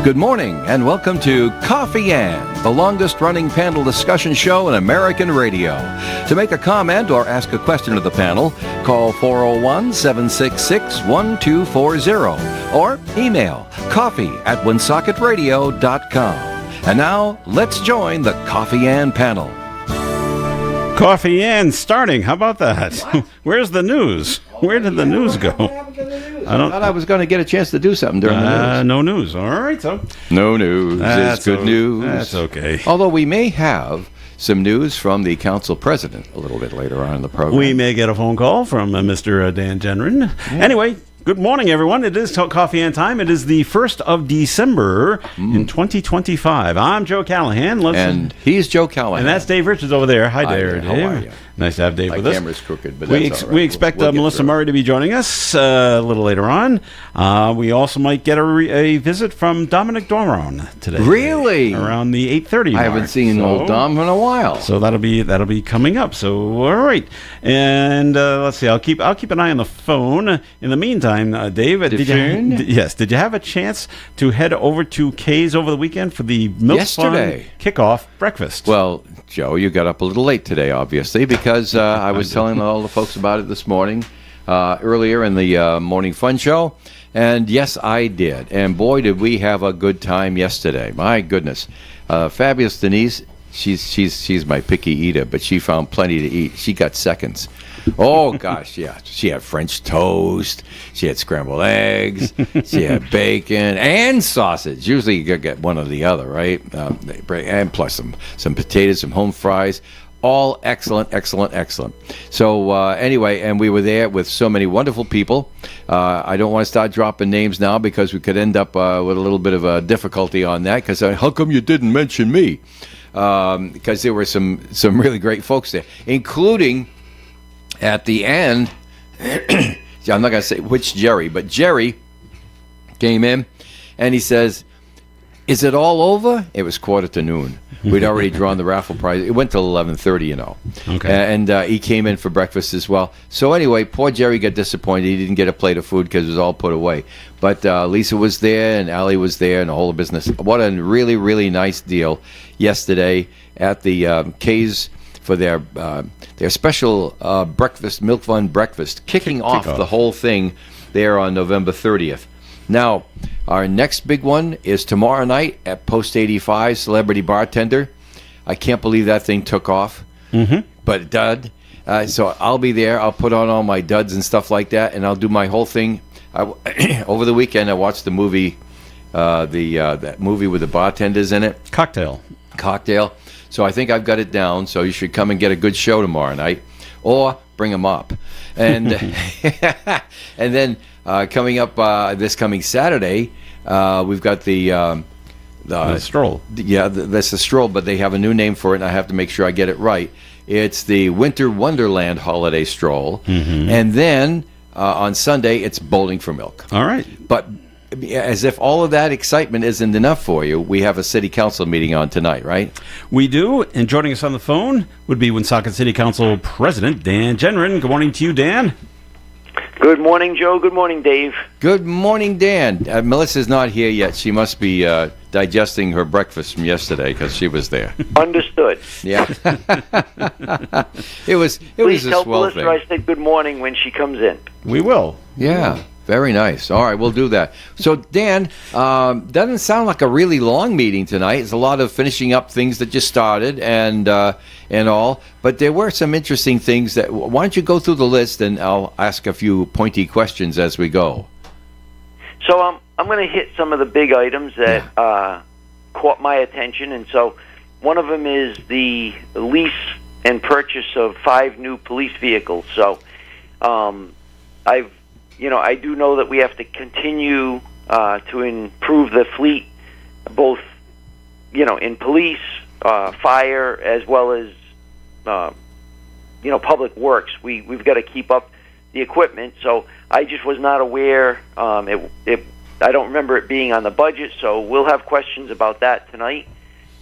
Good morning and welcome to Coffee and, the longest-running panel discussion show in American radio. To make a comment or ask a question of the panel, call 401-766-1240 or email coffee@woonsocket.radio.com. And now, let's join the Coffee and panel. Coffee and starting. How about that? Where's the news? Where did the news go? I thought I was going to get a chance to do something during the news. No news. All right, so. No news. It's good news. That's okay. Although we may have some news from the council president a little bit later on in the program. We may get a phone call from Mr. Dan Genrin. Yeah. Anyway, good morning, everyone. It is Coffee and time. It is the 1st of December in 2025. I'm Joe Callahan. And he's Joe Callahan. And that's Dave Richards over there. Hi there, Dave. How are you? Nice to have Dave with us. My camera's crooked, but that's all right. We expect Melissa Murray to be joining us a little later on. We also might get a visit from Dominic Doron today. Really? Around the 8:30 mark. I haven't seen old Dom in a while. So that'll be coming up. So all right. And let's see. I'll keep an eye on the phone. In the meantime, Dave, did you have a chance to head over to Kay's over the weekend for the Milk Fun kickoff breakfast? Well, Joe, you got up a little late today, obviously, because I was telling all the folks about it this morning, earlier in the Morning Fun Show. And yes, I did. And boy, did we have a good time yesterday. My goodness. Fabulous Denise, she's my picky eater, but she found plenty to eat. She got seconds. Oh, gosh, yeah. She had French toast. She had scrambled eggs. She had bacon and sausage. Usually you get one or the other, right? And plus some potatoes, some home fries. All excellent. So anyway, and we were there with so many wonderful people. I don't want to start dropping names now because we could end up with a little bit of a difficulty on that. Because how come you didn't mention me? Because there were some really great folks there, including at the end. I'm not going to say which Jerry, but Jerry came in and he says, "Is it all over?" It was 12:45. We'd already drawn the raffle prize. It went till 11:30, you know. Okay. And he came in for breakfast as well. So anyway, poor Jerry got disappointed. He didn't get a plate of food because it was all put away. But Lisa was there and Allie was there and the whole business. What a really, really nice deal yesterday at the K's for their special breakfast, Milk Fun breakfast, kicking off the whole thing there on November 30th. Now, our next big one is tomorrow night at Post 85, Celebrity Bartender. I can't believe that thing took off, but it did. So I'll be there. I'll put on all my duds and stuff like that, and I'll do my whole thing. Over the weekend, I watched the movie, that movie with the bartenders in it. Cocktail. So I think I've got it down, so you should come and get a good show tomorrow night, or bring them up. And and then coming up this coming Saturday, we've got the stroll. Yeah, that's the stroll, but they have a new name for it, and I have to make sure I get it right. It's the Winter Wonderland Holiday Stroll. And then on Sunday, it's Bowling for Milk. All right. But as if all of that excitement isn't enough for you, we have a city council meeting on tonight, right? We do, and joining us on the phone would be Woonsocket City Council President Dan Genrin. Good morning to you, Dan. Good morning, Joe. Good morning, Dave. Good morning, Dan. Melissa's not here yet. She must be digesting her breakfast from yesterday because she was there. Understood. Yeah. It was Please a tell swell Melissa thing. I said good morning when she comes in. We will. Yeah. Very nice. All right, we'll do that. So, Dan, doesn't sound like a really long meeting tonight. It's a lot of finishing up things that just started and all. But there were some interesting things that. Why don't you go through the list and I'll ask a few pointy questions as we go. So I'm going to hit some of the big items that caught my attention, and so one of them is the lease and purchase of 5 new police vehicles. So I do know that we have to continue to improve the fleet, both, in police, fire, as well as, public works. We've got to keep up the equipment. So I just was not aware. I don't remember it being on the budget, so we'll have questions about that tonight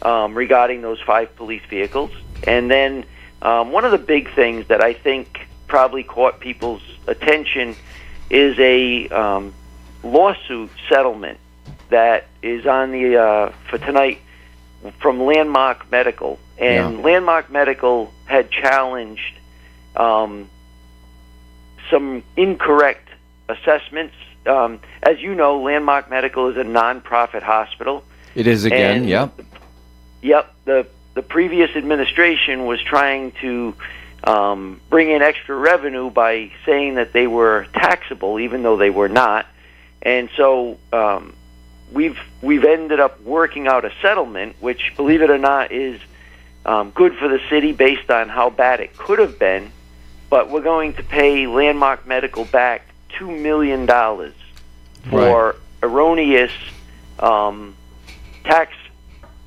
regarding those 5 police vehicles. And then one of the big things that I think probably caught people's attention is a lawsuit settlement that is on the for tonight from Landmark Medical, and Landmark Medical had challenged some incorrect assessments. As you know, Landmark Medical is a nonprofit hospital. It is again, and, yep. Yep. The previous administration was trying to bring in extra revenue by saying that they were taxable, even though they were not. And so we've ended up working out a settlement, which, believe it or not, is good for the city based on how bad it could have been. But we're going to pay Landmark Medical back $2 million for erroneous tax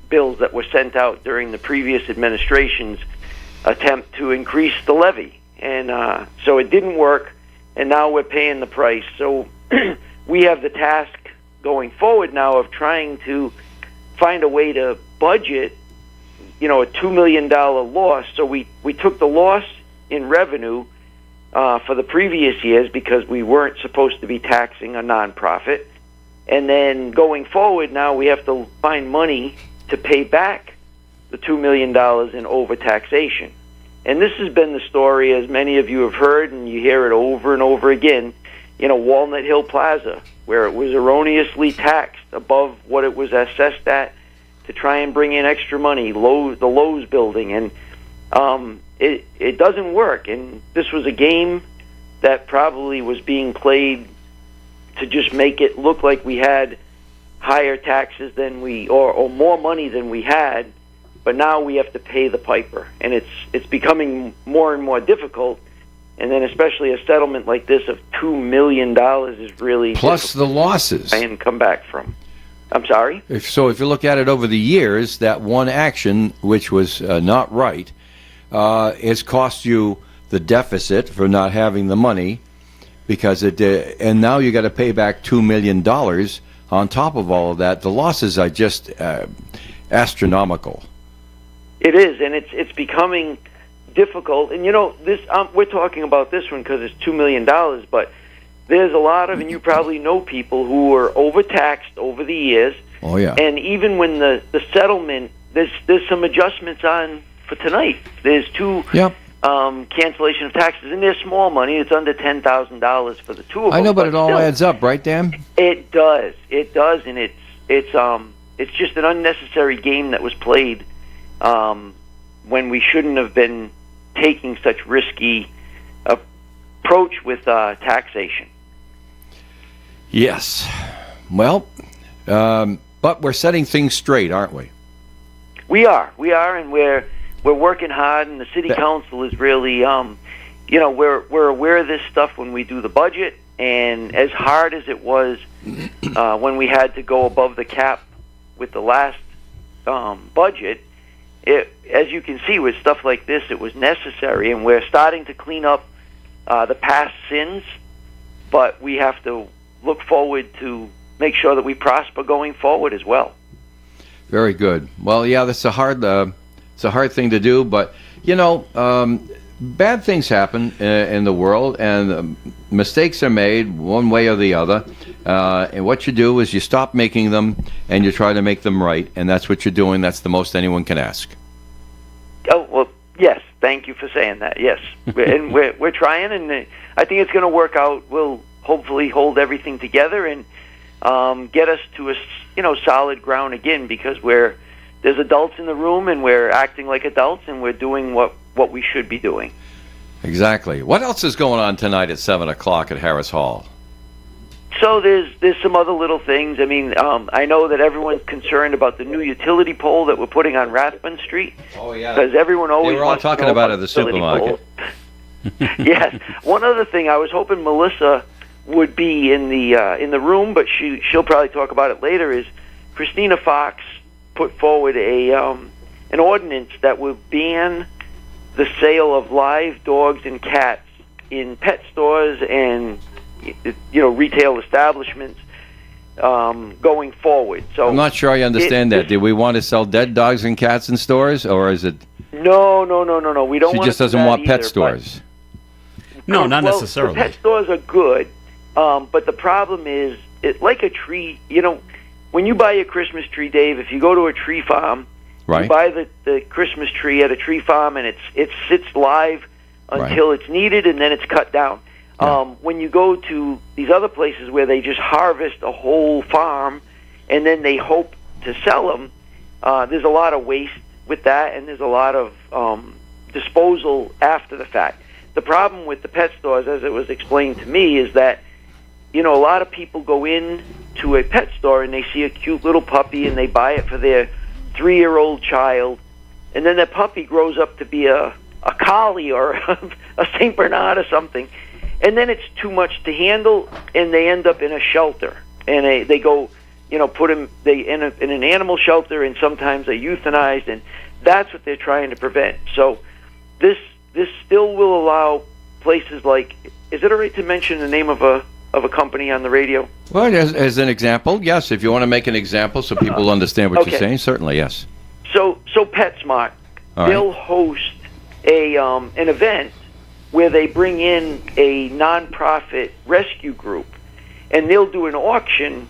bills that were sent out during the previous administration's attempt to increase the levy. And so it didn't work, and now we're paying the price. So we have the task going forward now of trying to find a way to budget, a $2 million loss. So we took the loss in revenue for the previous years because we weren't supposed to be taxing a nonprofit. And then going forward now we have to find money to pay back the $2 million in overtaxation. And this has been the story, as many of you have heard, and you hear it over and over again, Walnut Hill Plaza, where it was erroneously taxed above what it was assessed at to try and bring in extra money, the Lowe's building, and it doesn't work. And this was a game that probably was being played to just make it look like we had higher taxes than or more money than we had, but now we have to pay the piper, and it's becoming more and more difficult. And then especially a settlement like this of $2 million is really plus the losses and come back from. I'm sorry? So if you look at it over the years, that one action, which was not right, has cost you the deficit for not having the money, because and now you got to pay back $2 million on top of all of that. The losses are just astronomical. It is, and it's becoming difficult. And this we're talking about this one because it's $2 million, but there's a lot of, and you probably know people who were overtaxed over the years. Oh yeah. And even when the settlement, there's some adjustments on for tonight. There's two cancellation of taxes, and they're small money. It's under $10,000 for the two of them. I know, but it all still adds up, right, Dan? It does, and it's just an unnecessary game that was played when we shouldn't have been taking such risky approach with taxation. Yes. Well, but we're setting things straight, aren't we? We are, and we're working hard, and the city council is really, we're aware of this stuff when we do the budget, and as hard as it was when we had to go above the cap with the last budget, as you can see with stuff like this, it was necessary, and we're starting to clean up the past sins, but we have to look forward to make sure that we prosper going forward as well. Very good. Well, yeah, that's a hard thing to do, but bad things happen in the world, and mistakes are made one way or the other. And what you do is you stop making them, and you try to make them right, and that's what you're doing. That's the most anyone can ask. Oh well, yes. Thank you for saying that. Yes, and we're trying, and I think it's going to work out. We'll hopefully hold everything together and get us to a solid ground again, because there's adults in the room, and we're acting like adults, and we're doing what we should be doing. Exactly. What else is going on tonight at 7 o'clock at Harris Hall? So there's some other little things. I mean, I know that everyone's concerned about the new utility pole that we're putting on Rathbun Street. Oh yeah. Because everyone always they were all wants talking to know about it at the supermarket. Yes. One other thing, I was hoping Melissa would be in the room, but she'll probably talk about it later. Is Christina Fox put forward an ordinance that would ban the sale of live dogs and cats in pet stores and retail establishments going forward. So I'm not sure I understand that. Do we want to sell dead dogs and cats in stores, or is it? No. We don't. She just doesn't want pet stores. No, not necessarily. The pet stores are good, but the problem is, like a tree. when you buy a Christmas tree, Dave, if you go to a tree farm, Right. you buy the Christmas tree at a tree farm, and it sits live until it's needed, and then it's cut down. Yeah. When you go to these other places where they just harvest a whole farm, and then they hope to sell them, there's a lot of waste with that, and there's a lot of disposal after the fact. The problem with the pet stores, as it was explained to me, is that a lot of people go in to a pet store and they see a cute little puppy and they buy it for their 3-year-old child, and then that puppy grows up to be a collie or a Saint Bernard or something, and then it's too much to handle, and they end up in a shelter, and they go, put them in an animal shelter, and sometimes they're euthanized, and that's what they're trying to prevent. So this still will allow places like, is it all right to mention the name of a company on the radio? Well, as an example, yes. If you want to make an example so people understand what you're saying, certainly, yes. So PetSmart, they'll host an event where they bring in a nonprofit rescue group, and they'll do an adoption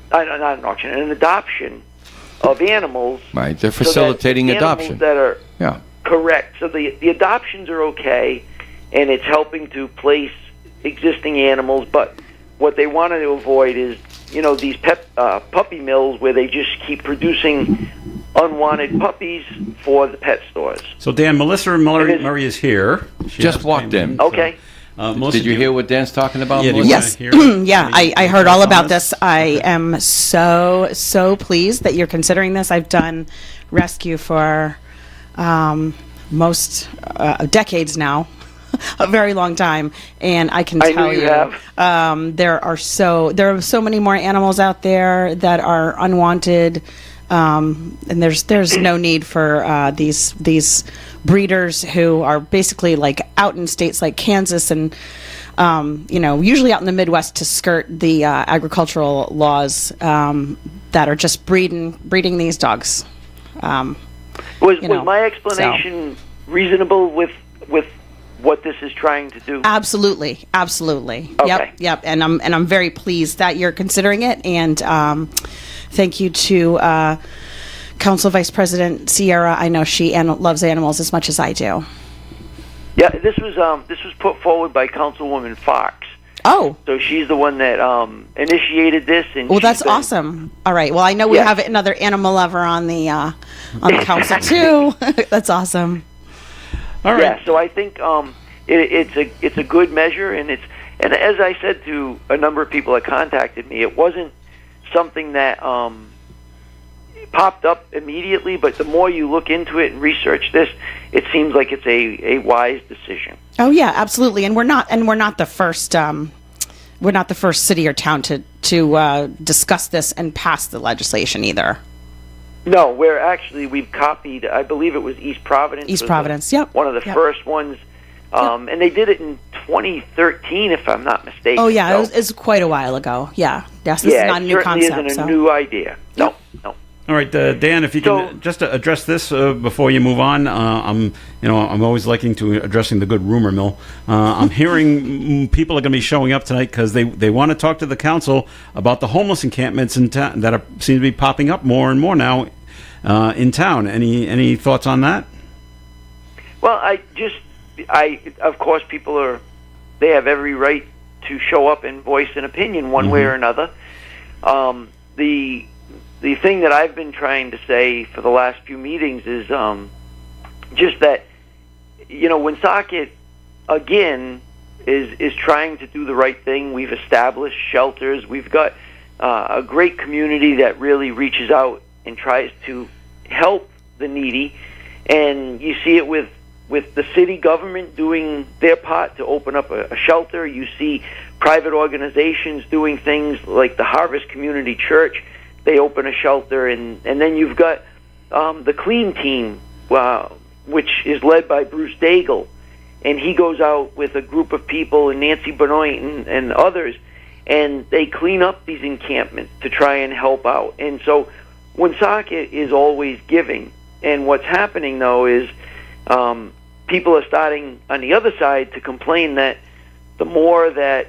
of animals. Right, they're facilitating adoption. That are correct. So the adoptions are okay, and it's helping to place existing animals, but what they wanted to avoid is, these puppy mills where they just keep producing unwanted puppies for the pet stores. So, Dan, Melissa Murray is here. She just walked in. Okay. Did you hear what Dan's talking about? Yeah, yes. Yeah, I heard all about this. I am so pleased that you're considering this. I've done rescue for most decades now. A very long time, and I can tell you, there are so many more animals out there that are unwanted, and there's no need for these breeders who are basically like out in states like Kansas and usually out in the Midwest to skirt the agricultural laws that are just breeding these dogs. Was my explanation reasonable with what this is trying to do? Absolutely. Okay. Yep. And I'm very pleased that you're considering it. And thank you to Council Vice President Sierra. I know she loves animals as much as I do. Yeah, this was put forward by Councilwoman Fox. Oh. So she's the one that initiated this. And well, that's awesome. All right. Well, I know we have another animal lover on the council too. That's awesome. All right. Yeah, so I think it's a good measure, and as I said to a number of people that contacted me, it wasn't something that popped up immediately, but the more you look into it and research this, it seems like it's a wise decision. Oh yeah, absolutely, and we're not the first city or town to discuss this and pass the legislation either. No, we've copied, I believe it was East Providence. East Providence, yep. One of the first ones. And they did it in 2013, if I'm not mistaken. Oh, yeah, it was quite a while ago. Yeah. Yes, this is not a new concept. It certainly isn't a new idea. No. All right, Dan, if you can just address this before you move on. I'm always liking to addressing the good rumor mill. I'm hearing people are going to be showing up tonight because they want to talk to the council about the homeless encampments in town that seem to be popping up more and more now in town. Any thoughts on that? Well, of course, they have every right to show up and voice an opinion one way or another. The thing that I've been trying to say for the last few meetings is just that, Woonsocket, again, is trying to do the right thing. We've established shelters. We've got a great community that really reaches out and tries to help the needy. And you see it with the city government doing their part to open up a shelter. You see private organizations doing things like the Harvest Community Church. They open a shelter, and then you've got the Clean Team, which is led by Bruce Daigle, and he goes out with a group of people, and Nancy Benoit and others, and they clean up these encampments to try and help out. And so Woonsocket is always giving, and what's happening, though, is people are starting on the other side to complain that the more that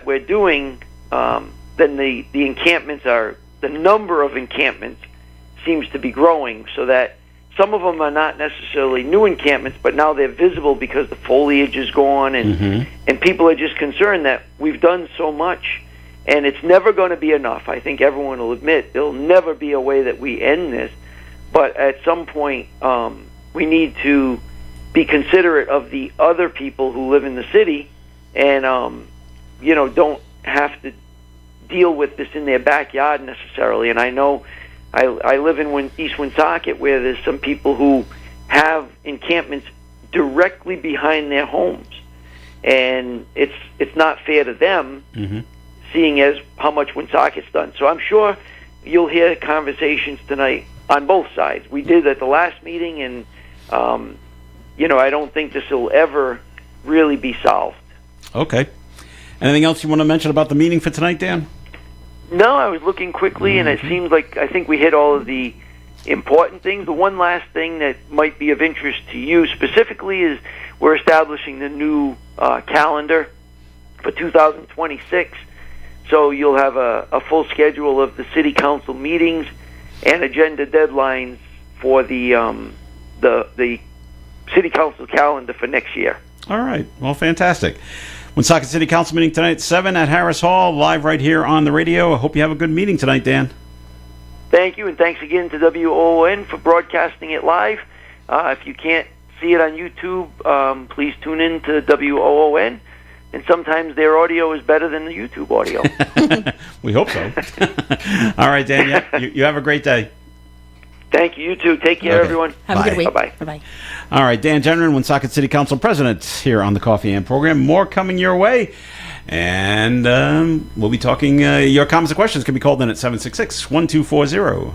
we're doing, then the encampments are the number of encampments seems to be growing, so that some of them are not necessarily new encampments, but now they're visible because the foliage is gone, and people are just concerned that we've done so much, and it's never going to be enough. I think everyone will admit there'll never be a way that we end this, but at some point we need to be considerate of the other people who live in the city and don't have to deal with this in their backyard necessarily. And I know I live in East Woonsocket, where there's some people who have encampments directly behind their homes, and it's not fair to them, seeing as how much Woonsocket's done. So I'm sure you'll hear conversations tonight on both sides. We did at the last meeting, and I don't think this will ever really be solved. Okay. Anything else you want to mention about the meeting for tonight, Dan? No, I was looking quickly, and it seems like I think we hit all of the important things. The one last thing that might be of interest to you specifically is we're establishing the new calendar for 2026. So you'll have a full schedule of the city council meetings and agenda deadlines for the city council calendar for next year. All right. Well, fantastic. Woonsocket City Council meeting tonight at 7 at Harris Hall, live right here on the radio. I hope you have a good meeting tonight, Dan. Thank you, and thanks again to WOON for broadcasting it live. If you can't see it on YouTube, please tune in to WOON, and sometimes their audio is better than the YouTube audio. We hope so. All right, Dan, you have a great day. Thank you. You too. Take care, everyone. Have a good week. Bye-bye. Bye-bye. All right, Dan Jenner, Woonsocket City Council President, here on the Coffee and program. More coming your way. And we'll be talking, your comments and questions can be called in at 766-1240.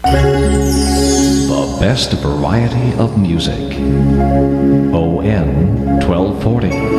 The best variety of music. ON 1240.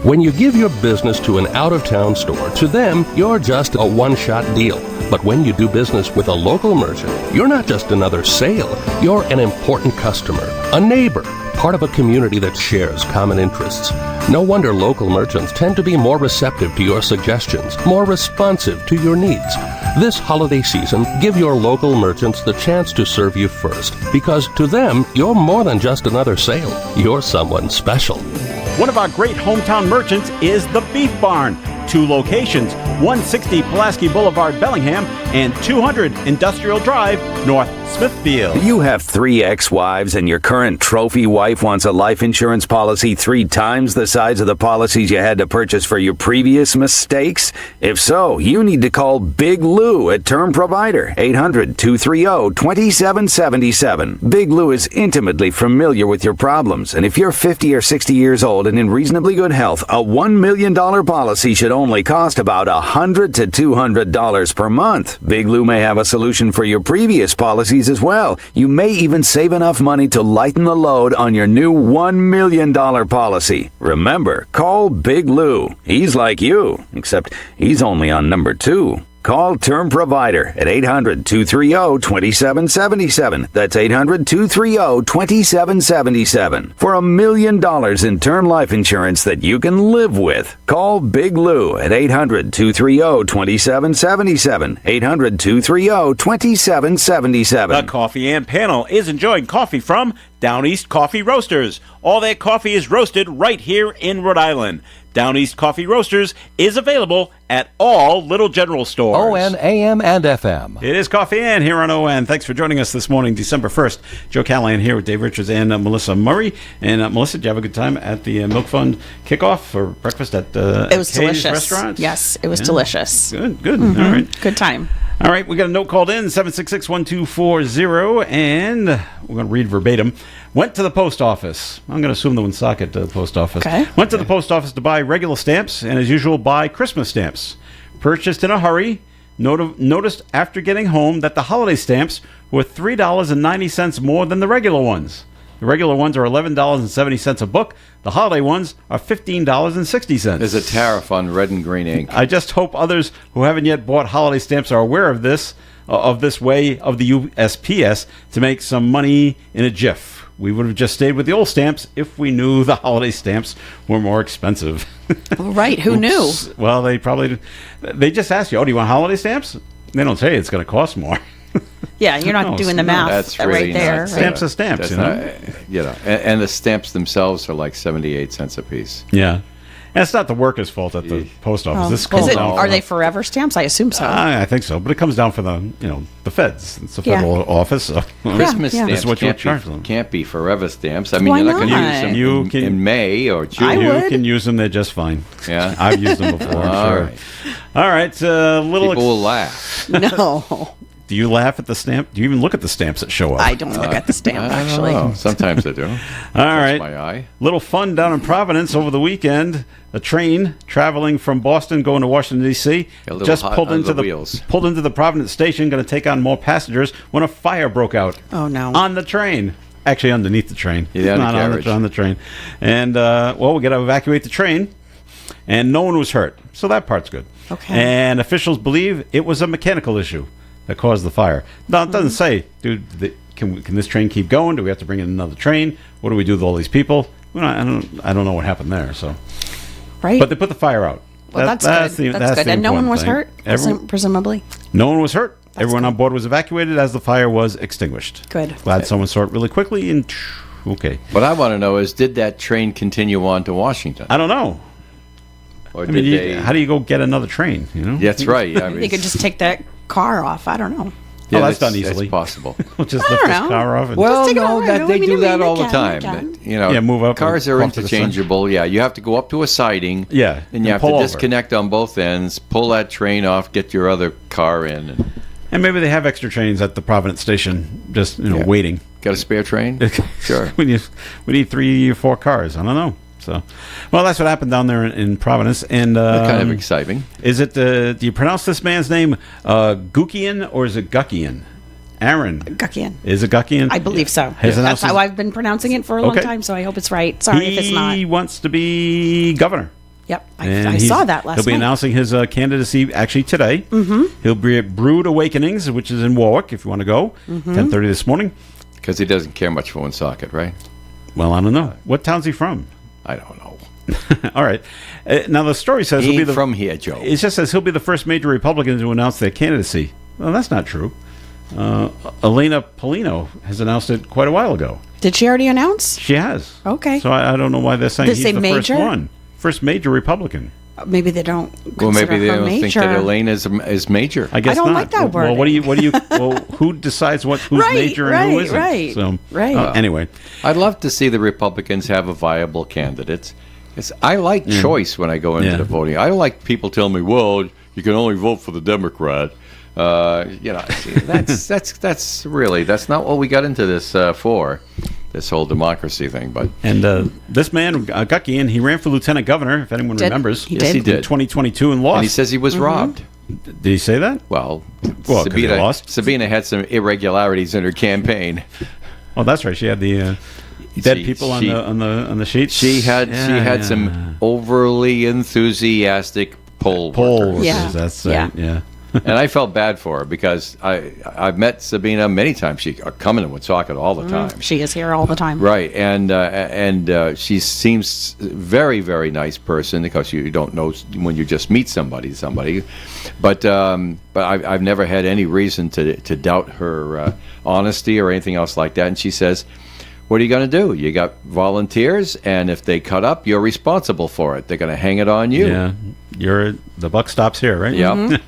When you give your business to an out-of-town store, to them, you're just a one-shot deal. But when you do business with a local merchant, you're not just another sale. You're an important customer, a neighbor, part of a community that shares common interests. No wonder local merchants tend to be more receptive to your suggestions, more responsive to your needs. This holiday season, give your local merchants the chance to serve you first, because to them, you're more than just another sale. You're someone special. One of our great hometown merchants is the Beef Barn. 2 locations, 160 Pulaski Boulevard, Bellingham, and 200 Industrial Drive, North Smithfield. You have 3 ex-wives and your current trophy wife wants a life insurance policy 3 times the size of the policies you had to purchase for your previous mistakes? If so, you need to call Big Lou at Term Provider, 800-230-2777. Big Lou is intimately familiar with your problems, and if you're 50 or 60 years old and in reasonably good health, a $1 million policy should only cost about $100 to $200 per month. Big Lou may have a solution for your previous policies as well. You may even save enough money to lighten the load on your new $1 million policy. Remember, call Big Lou. He's like you, except he's only on number 2. Call Term Provider at 800-230-2777. That's 800-230-2777. For $1 million in term life insurance that you can live with. Call Big Lou at 800-230-2777. 800-230-2777. The Coffee and Panel is enjoying coffee from Down East Coffee Roasters. All their coffee is roasted right here in Rhode Island. Down East Coffee Roasters is available at all Little General stores. ON, AM, and FM. It is Coffee and here on ON. Thanks for joining us this morning, December 1st. Joe Callahan here with Dave Richards and Melissa Murray. And Melissa, did you have a good time at the Milk Fund kickoff for breakfast at it was Kay's delicious. Restaurant? Yes, it was delicious. Good. All right. Good time. All right, we got a note called in, 766-1240, and we're going to read verbatim. Went to the post office. I'm going to assume the Woonsocket post office. Okay. Went to the post office to buy regular stamps and, as usual, buy Christmas stamps. Purchased in a hurry. Noticed after getting home that the holiday stamps were $3.90 more than the regular ones. The regular ones are $11.70 a book. The holiday ones are $15.60. There's a tariff on red and green ink. I just hope others who haven't yet bought holiday stamps are aware of this way of the USPS to make some money in a jiff. we would have just stayed with the old stamps if we knew the holiday stamps were more expensive. Right. Who knew? Well, they just ask you, oh, do you want holiday stamps? They don't say it's going to cost more. Yeah, you're not No, doing the no, math That's right really there. not Right? Stamps are stamps, That's you know? not, and the stamps themselves are like 78 cents a piece. Yeah. And it's not the workers' fault at the post office. Oh. This Is comes it? down Are from they forever stamps? I assume so. I think so, but it comes down for the feds. It's a Yeah. federal office. So. Christmas yeah. stamps That's what you can't, charge be, them. can't be forever stamps. I mean, Why you're not going to not? use them You can- in May or June. I You would. can use them; they're just fine. Yeah? I've used them before. I'm All sure. right. All right, little. People will laugh. No, Do you laugh at the stamp? Do you even look at the stamps that show up? I don't look at the stamp I don't actually. know. Sometimes I do. All Catch right. my eye. Little fun down in Providence over the weekend. A train traveling from Boston going to Washington D.C. A little just hot pulled under into the wheels. pulled into the Providence station, going to take on more passengers when a fire broke out. Oh, no. On the train, actually underneath the train, Yeah, not undercarriage. on the train. And well, we got to evacuate the train, and no one was hurt, so that part's good. Okay. And officials believe it was a mechanical issue that caused the fire. Now it doesn't say, dude. Can this train keep going? Do we have to bring in another train? What do we do with all these people? Well, I don't know what happened there. So, Right. but they put the fire out. Well, that's good. That's good. the And no one important was thing. hurt, presumably. No one was hurt. Everyone good. on board was evacuated as the fire was extinguished. Good. Glad someone saw it really quickly. And okay, What I want to know is, did that train continue on to Washington? I don't know. Or I did mean, they... how do you go get another train? You know, That's right. I mean, They could just take that car off. I don't know. Oh, that's done that's easily. possible. we'll just I lift don't this know. car off. And Well, take it no, out, that right? they I mean, do I that mean, all they the can, time. they can. You know, Yeah, move up Cars and are off to the side. interchangeable. Yeah, you have to go up to a siding. Yeah, and and you have pull to over. disconnect on both ends, pull that train off, get your other car in. And and maybe they have extra trains at the Providence station, just Yeah. waiting. got a spare train? Sure. we need 3 or 4 cars. I don't know. So, well, that's what happened down there in Providence. And Kind of exciting. is it? Do you pronounce this man's name Gukian or is it Guckian? Aaron. Guckian. Is it Guckian? I believe so. Has That's announced how his- I've been pronouncing it for a long Okay. time, so I hope it's right. Sorry if it's not. He wants to be governor. Yep, And I he's- saw that last He'll be night. announcing his candidacy actually today. Mm-hmm. He'll be at Brood Awakenings, which is in Warwick, if you want to go. Mm-hmm. 10:30 this morning. Because he doesn't care much for Woonsocket, right? Well, I don't know. What town's he from? I don't know. All right. Now, the story says He he'll be ain't the... from here, Joe. It just says he'll be the first major Republican to announce their candidacy. Well, that's not true. Elena Polino has announced it quite a while ago. Did she already announce? She has. Okay. So I don't know why they're saying They he's say the major? first one. First major Republican. Maybe they don't. Well, maybe consider they her don't think major. that Elaine is major. I guess don't not. like that Well, wording. what do you? Well, who decides who's Right, major and who right, isn't? right, So, right. anyway, I'd love to see the Republicans have a viable candidate. I like choice when I go into Yeah. the voting. I don't like people telling me, "Well, you can only vote for the Democrat." See, that's really not what we got into this for. This whole democracy thing, but and this man Guckian, he ran for lieutenant governor. If anyone Did. remembers, He yes, he did. did. in 2022 and lost. And he says he was robbed. Did he say that? Well, 'cause he lost? Sabina had some irregularities in her campaign. Oh, that's right. She had the dead people on the sheets. She had some overly enthusiastic poll poll workers. Yeah. workers. That's right. Yeah. And I felt bad for her because I've met Sabina many times. She coming to Woonsocket all the time. She is here all the time. Right, and she seems very, very nice person because you don't know when you just meet somebody. But I've never had any reason to doubt her honesty or anything else like that. And she says, "What are you going to do? You got volunteers, and if they cut up, you're responsible for it. They're going to hang it on you." Yeah. The buck stops here, right? Yep.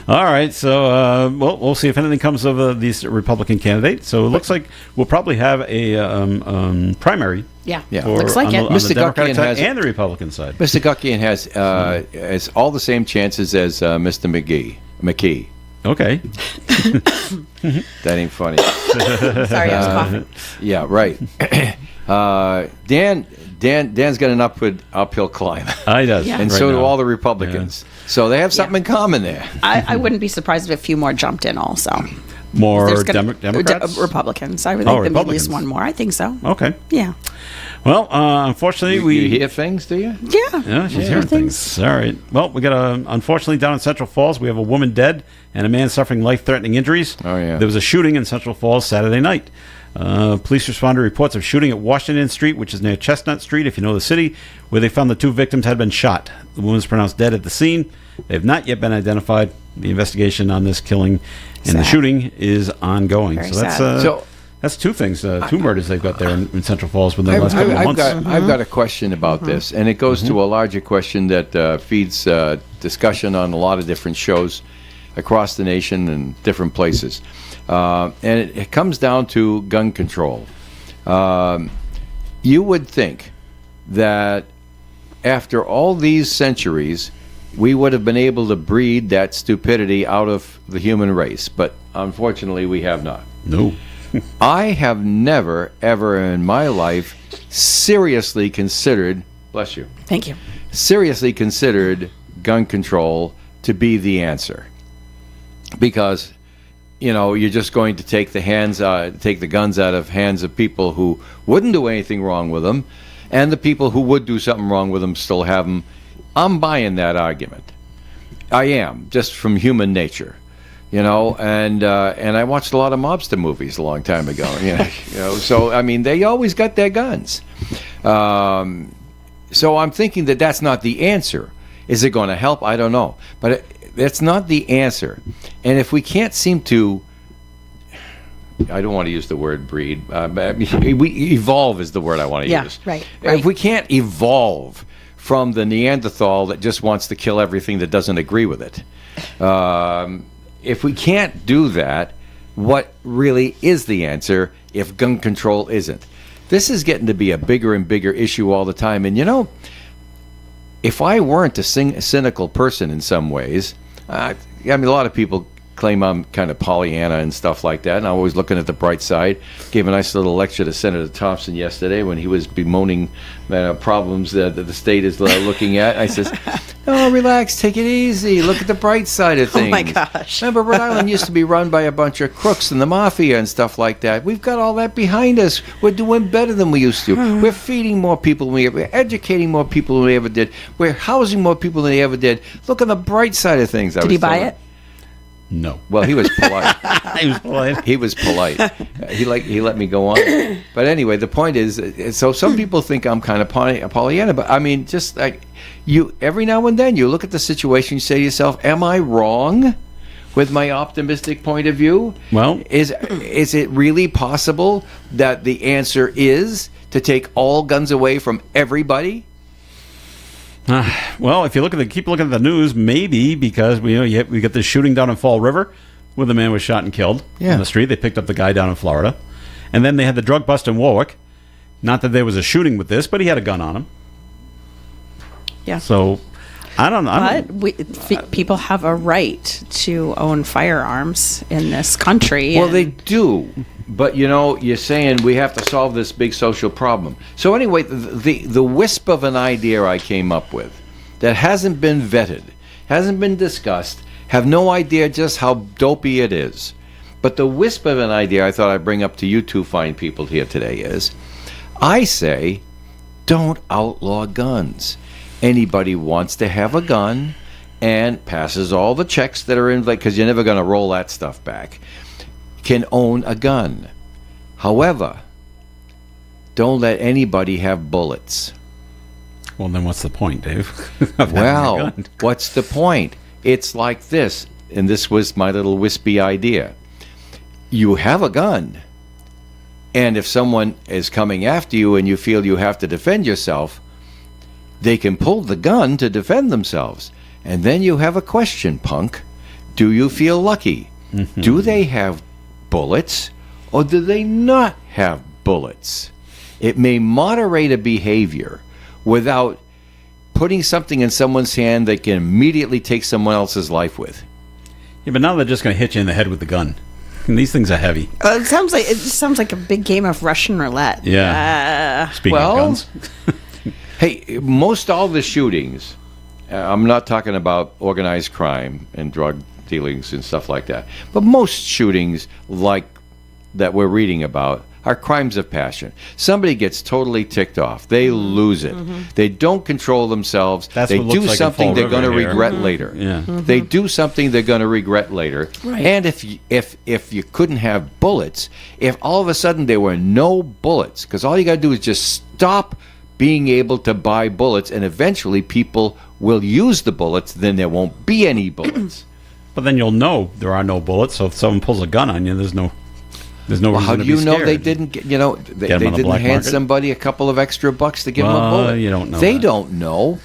All right, so we'll see if anything comes of these Republican candidates. So it looks like we'll probably have a primary. Yeah. Yeah. Looks like on it. the, on the Mr. Democratic Guckian side has- and the Republican side. Mr. Guckian has all the same chances as Mr. McKee. Okay. That ain't funny. Sorry, I was coughing. Yeah, right. Dan's got an uphill climb, He does. Yeah. and right so do now. all the Republicans. So they have something in common there. I wouldn't be surprised if a few more jumped in also. More There's gonna- Democrats? Republicans. I would Oh, think there'd be at least Republicans. one more. I think so. Okay. Yeah. Well, unfortunately, You hear things, do you? Yeah. Yeah, she's hearing things. All right. Well, we got unfortunately down in Central Falls, we have a woman dead and a man suffering life-threatening injuries. Oh, yeah. There was a shooting in Central Falls Saturday night. Police responder reports of shooting at Washington Street, which is near Chestnut Street, if you know the city, where they found the 2 victims had been shot. The woman was pronounced dead at the scene. They have not yet been identified. The investigation on this killing and the shooting is ongoing. Very So that's sad. that's 2 things, 2 murders they've got there in Central Falls within the last couple of months. I've got a question about this, and it goes to a larger question that feeds discussion on a lot of different shows across the nation and different places. And it comes down to gun control. You would think that after all these centuries, we would have been able to breed that stupidity out of the human race, but unfortunately we have not. No. I have never, ever in my life seriously considered, bless you, Thank you. seriously considered gun control to be the answer. Because, you know, you're just going to take the guns out of hands of people who wouldn't do anything wrong with them, and the people who would do something wrong with them still have them. I'm buying that argument. I am, just from human nature. You know, and I watched a lot of mobster movies a long time ago. You know, so I mean, they always got their guns. So I'm thinking that that's not the answer. Is it going to help? I don't know, but that's not the answer. And if we can't seem to, I don't want to use the word breed. We evolve is the word I want to use. Right. If we can't evolve from the Neanderthal that just wants to kill everything that doesn't agree with it. If we can't do that, what really is the answer if gun control isn't? This is getting to be a bigger and bigger issue all the time. And, you know, if I weren't a cynical person in some ways, I mean, a lot of people claim I'm kind of Pollyanna and stuff like that, and I'm always looking at the bright side. Gave a nice little lecture to Senator Thompson yesterday when he was bemoaning problems that the state is looking at. I says, "Oh, relax, take it easy. Look at the bright side of things." Oh my gosh! Remember, Rhode Island used to be run by a bunch of crooks and the mafia and stuff like that. We've got all that behind us. We're doing better than we used to. We're feeding more people than we ever. We're educating more people than we ever did. We're housing more people than we ever did. Look on the bright side of things. Did he buy it? No. Well, he was polite. He was polite. He was polite. He let me go on. But anyway, the point is, so some people think I'm kind of Pollyanna, but I mean, just like you, every now and then you look at the situation, you say to yourself, "Am I wrong with my optimistic point of view? Well, is it really possible that the answer is to take all guns away from everybody?" Well, if you keep looking at the news, maybe because we got this shooting down in Fall River, where the man was shot and killed on the street. They picked up the guy down in Florida, and then they had the drug bust in Warwick. Not that there was a shooting with this, but he had a gun on him. Yeah. So I don't know. But people have a right to own firearms in this country. Well, they do. But, you know, you're saying we have to solve this big social problem. So anyway, the wisp of an idea I came up with that hasn't been vetted, hasn't been discussed, have no idea just how dopey it is. But the wisp of an idea I thought I'd bring up to you two fine people here today is, I say, don't outlaw guns. Anybody wants to have a gun and passes all the checks that are in, because you're never going to roll that stuff back, can own a gun. However, don't let anybody have bullets. Well, then what's the point, Dave? of having a Well, gun? what's the point? It's like this, and this was my little wispy idea. You have a gun, and if someone is coming after you and you feel you have to defend yourself, they can pull the gun to defend themselves. And then you have a question, punk. Do you feel lucky? Mm-hmm. Do they have bullets, or do they not have bullets? It may moderate a behavior without putting something in someone's hand that can immediately take someone else's life with. Yeah, but now they're just going to hit you in the head with the gun. And these things are heavy. It sounds like a big game of Russian roulette. Yeah. Speaking well, of guns. Hey, most all the shootings, I'm not talking about organized crime and drug dealings and stuff like that, but most shootings like that we're reading about are crimes of passion. Somebody gets totally ticked off. They lose it. They don't control themselves. That's they what looks do like in something Fall they're going to River here. regret later. Yeah. They do something they're going to regret later. Right. And if you couldn't have bullets, if all of a sudden there were no bullets, because all you got to do is just stop being able to buy bullets, and eventually people will use the bullets, then there won't be any bullets. But then you'll know there are no bullets. So if someone pulls a gun on you, there's no Well, reason how to do be you know scared. they didn't get, they Get 'em on the didn't black hand market? somebody a couple of extra bucks to give them a bullet? You don't know They that. don't know.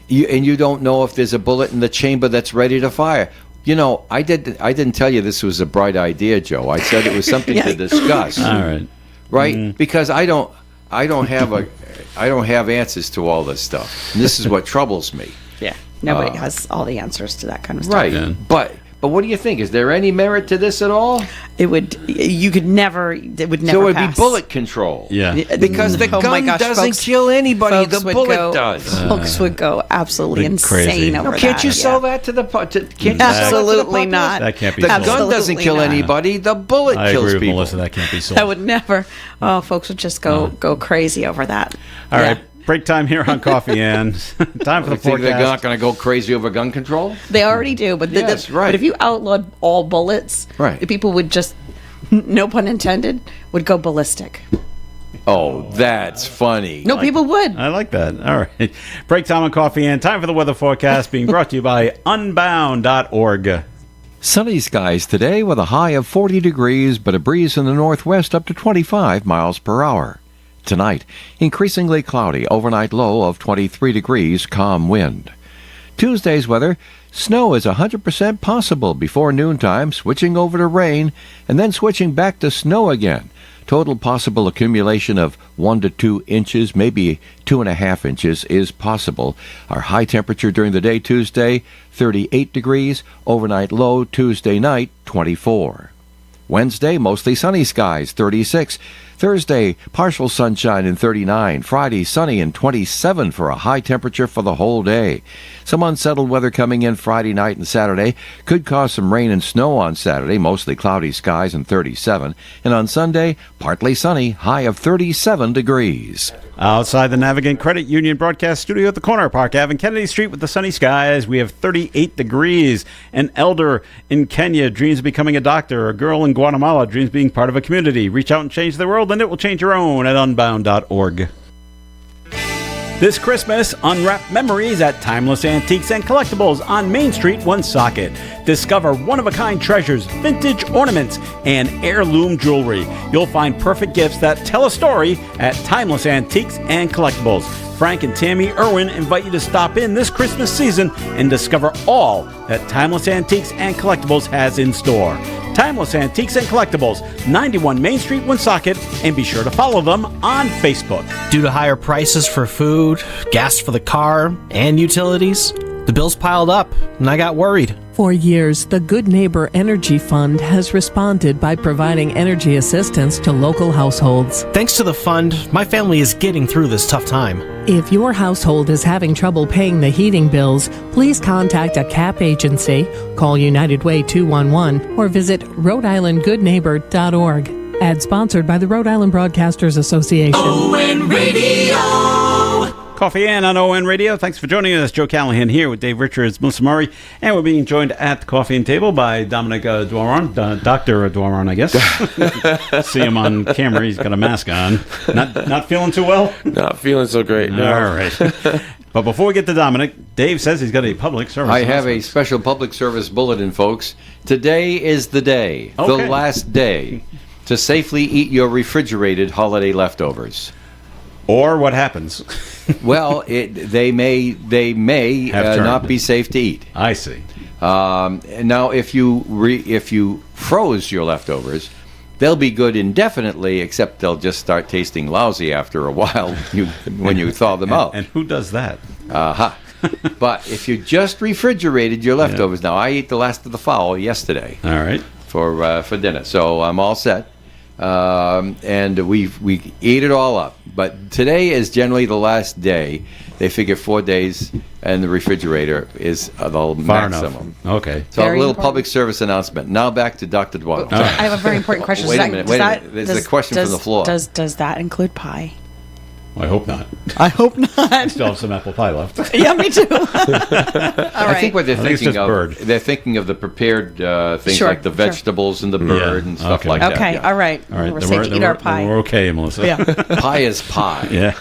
You don't know if there's a bullet in the chamber that's ready to fire. I didn't tell you this was a bright idea, Joe. I said it was something to discuss. All right. Right? Because I don't have answers to all this stuff. And this is what troubles me. Yeah. Nobody has all the answers to that kind of stuff. Right. Yeah. But what do you think? Is there any merit to this at all? It would never So it would pass. be bullet control. Yeah. Because the Oh my gun gosh, doesn't folks- kill anybody. folks The would bullet go- does. Folks would go absolutely Like insane crazy. over that. Can't you sell yeah. that to the can't you sell that to the Absolutely populace? not. That can't be The sold. gun doesn't Absolutely kill not. anybody. The bullet I kills agree with people. Melissa. That can't be sold. That would never. Oh, folks would just go crazy over that. All Yeah. right. Break time here on Coffee and time for the You think they're not forecast. going to go crazy over gun control? They already do, but Yes, right. But if you outlawed all bullets, Right. the people would just, no pun intended, would go ballistic. Oh, that's funny. No, people would. I like that. All right. Break time on Coffee and time for the weather forecast being brought to you by unbound.org. Sunny skies today with a high of 40 degrees, but a breeze in the northwest up to 25 miles per hour. Tonight, increasingly cloudy, overnight low of 23 degrees, calm wind. Tuesday's weather, snow is 100% possible before noontime, switching over to rain, and then switching back to snow again. Total possible accumulation of 1 to 2 inches, maybe 2.5 inches, is possible. Our high temperature during the day Tuesday, 38 degrees, overnight low Tuesday night, 24. Wednesday, mostly sunny skies, 36. Thursday, partial sunshine and 39. Friday, sunny and 27 for a high temperature for the whole day. Some unsettled weather coming in Friday night and Saturday. Could cause some rain and snow on Saturday, mostly cloudy skies and 37. And on Sunday, partly sunny, high of 37 degrees. Outside the Navigant Credit Union broadcast studio at the corner of Park Ave and Kennedy Street with the sunny skies, we have 38 degrees. An elder in Kenya dreams of becoming a doctor. A girl in Guatemala dreams of being part of a community. Reach out and change the world, and it will change your own at unbound.org. This Christmas, unwrap memories at Timeless Antiques and Collectibles on Main Street, Woonsocket. Discover one-of-a-kind treasures, vintage ornaments, and heirloom jewelry. You'll find perfect gifts that tell a story at Timeless Antiques and Collectibles. Frank and Tammy Irwin invite you to stop in this Christmas season and discover all that Timeless Antiques and Collectibles has in store. Timeless Antiques and Collectibles, 91 Main Street, Woonsocket, and be sure to follow them on Facebook. Due to higher prices for food, gas for the car, and utilities, the bills piled up, and I got worried. For years, the Good Neighbor Energy Fund has responded by providing energy assistance to local households. Thanks to the fund, my family is getting through this tough time. If your household is having trouble paying the heating bills, please contact a CAP agency, call United Way 211, or visit Rhode-IslandGoodNeighbor.org. Ad sponsored by the Rhode Island Broadcasters Association. ON Radio. Coffee and on ON Radio. Thanks for joining us. Joe Callahan here with Dave Richards, Melissa Murray, and we're being joined at the Coffee and Table by Dominic Dwaron, Dr. Dwaron, I guess. See him on camera. He's got a mask on. Not feeling too well? Not feeling so great. No. All right. But before we get to Dominic, Dave says he's got a public service. I have a special public service bulletin, folks. Today is the day, the Okay. last day, to safely eat your refrigerated holiday leftovers. Or what happens? Well, they may Have not turned. be safe to eat. I see. Now, if you froze your leftovers, they'll be good indefinitely, except they'll just start tasting lousy after a while when you thaw them out. And who does that? But if you just refrigerated your leftovers, now I ate the last of the fowl yesterday All right. for dinner, so I'm all set. and we ate it all up. But today is generally the last day. They figure 4 days in the refrigerator is the maximum. Okay. So Very a little important. public service announcement. Now back to Dr. Dwyer. I have a very important question. Wait a minute. There's a question from the floor. Does that include pie? I hope not. I hope not. Still have some apple pie left. Yeah, me too. All I think what they're I think it's thinking just of, bird. they're thinking of the prepared things Sure, like the sure. vegetables and the bird and stuff Okay. like that. Okay, yeah. all right. All right. We're then safe to eat our pie. We're okay, Melissa. Yeah. Pie is pie. Yeah.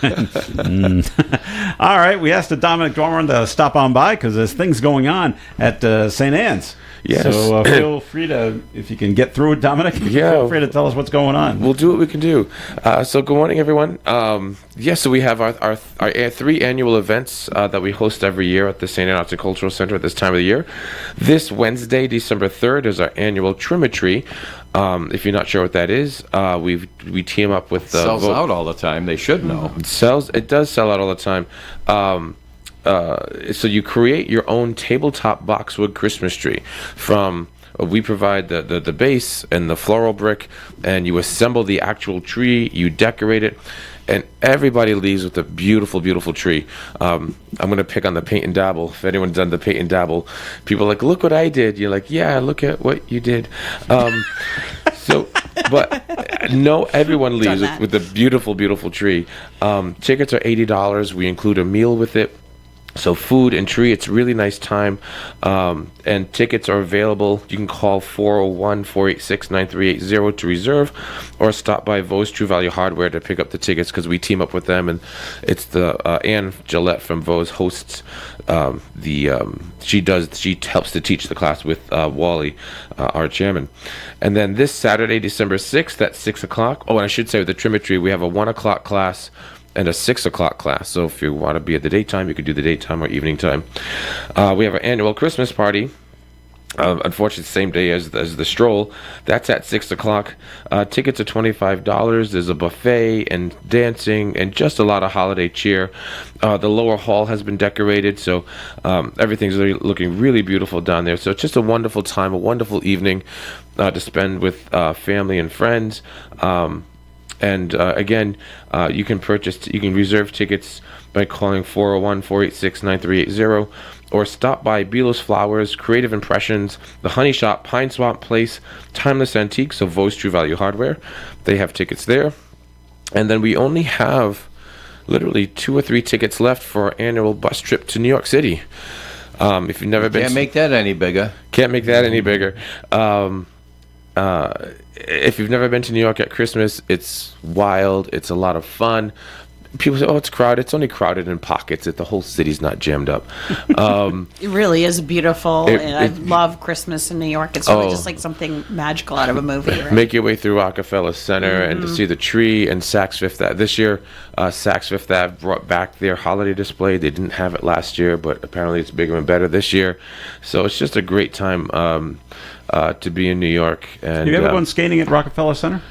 All right. We asked Dominic Dorman to stop on by because there's things going on at St. Anne's. Yes. So feel free to, if you can get through it, Dominic, Yeah. feel free to tell us what's going on. We'll do what we can do. So good morning, everyone. So we have our 3 annual events that we host every year at the St. Anne Arts and Cultural Center at this time of the year. This Wednesday, December 3rd, is our annual Trimetry. If you're not sure what that is, we team up with Sells out all the time. They should know. It does sell out all the time. So you create your own tabletop boxwood Christmas tree from. We provide the base and the floral brick, and you assemble the actual tree. You decorate it, and everybody leaves with a beautiful, beautiful tree. I'm going to pick on the paint and dabble. If anyone's done the paint and dabble, people are like, look what I did. You're like, yeah, look at what you did. But no, everyone leaves with a beautiful, beautiful tree. Tickets are $80. We include a meal with it. So food and tree, it's a really nice time. And tickets are available. You can call 401-486-9380 to reserve, or stop by Vos True Value Hardware to pick up the tickets, because we team up with them, and it's the Anne Gillette from Vos hosts she helps to teach the class with Wally, our chairman. And then this Saturday, December 6th at 6 o'clock. Oh, and I should say with the Trimetry, we have a 1 o'clock class and a 6 o'clock class. So if you want to be at the daytime, you could do the daytime or evening time. We have our annual Christmas party. Unfortunately, the same day as the stroll. That's at 6 o'clock. Tickets are $25. There's a buffet and dancing and just a lot of holiday cheer. The lower hall has been decorated, so everything's looking really beautiful down there. So it's just a wonderful time, a wonderful evening to spend with family and friends. Again, you can reserve tickets by calling 401-486-9380, or stop by Belos Flowers, Creative Impressions, The Honey Shop, Pine Swamp Place, Timeless Antiques, so Vos True Value Hardware. They have tickets there. And then we only have literally 2 or 3 tickets left for our annual bus trip to New York City. If you've never been, Can't make that any bigger. Can't make that any bigger. If you've never been to New York at Christmas, it's wild. It's a lot of fun. People say, oh, it's crowded. It's only crowded in pockets. The whole city's not jammed up. It really is beautiful, and I love Christmas in New York. It's really just like something magical out of a movie. Right? Make your way through Rockefeller Center and to see the tree and Saks Fifth Ave. This year, Saks Fifth Ave brought back their holiday display. They didn't have it last year, but apparently it's bigger and better this year. So it's just a great time to be in New York. And Have you ever gone skating at Rockefeller Center?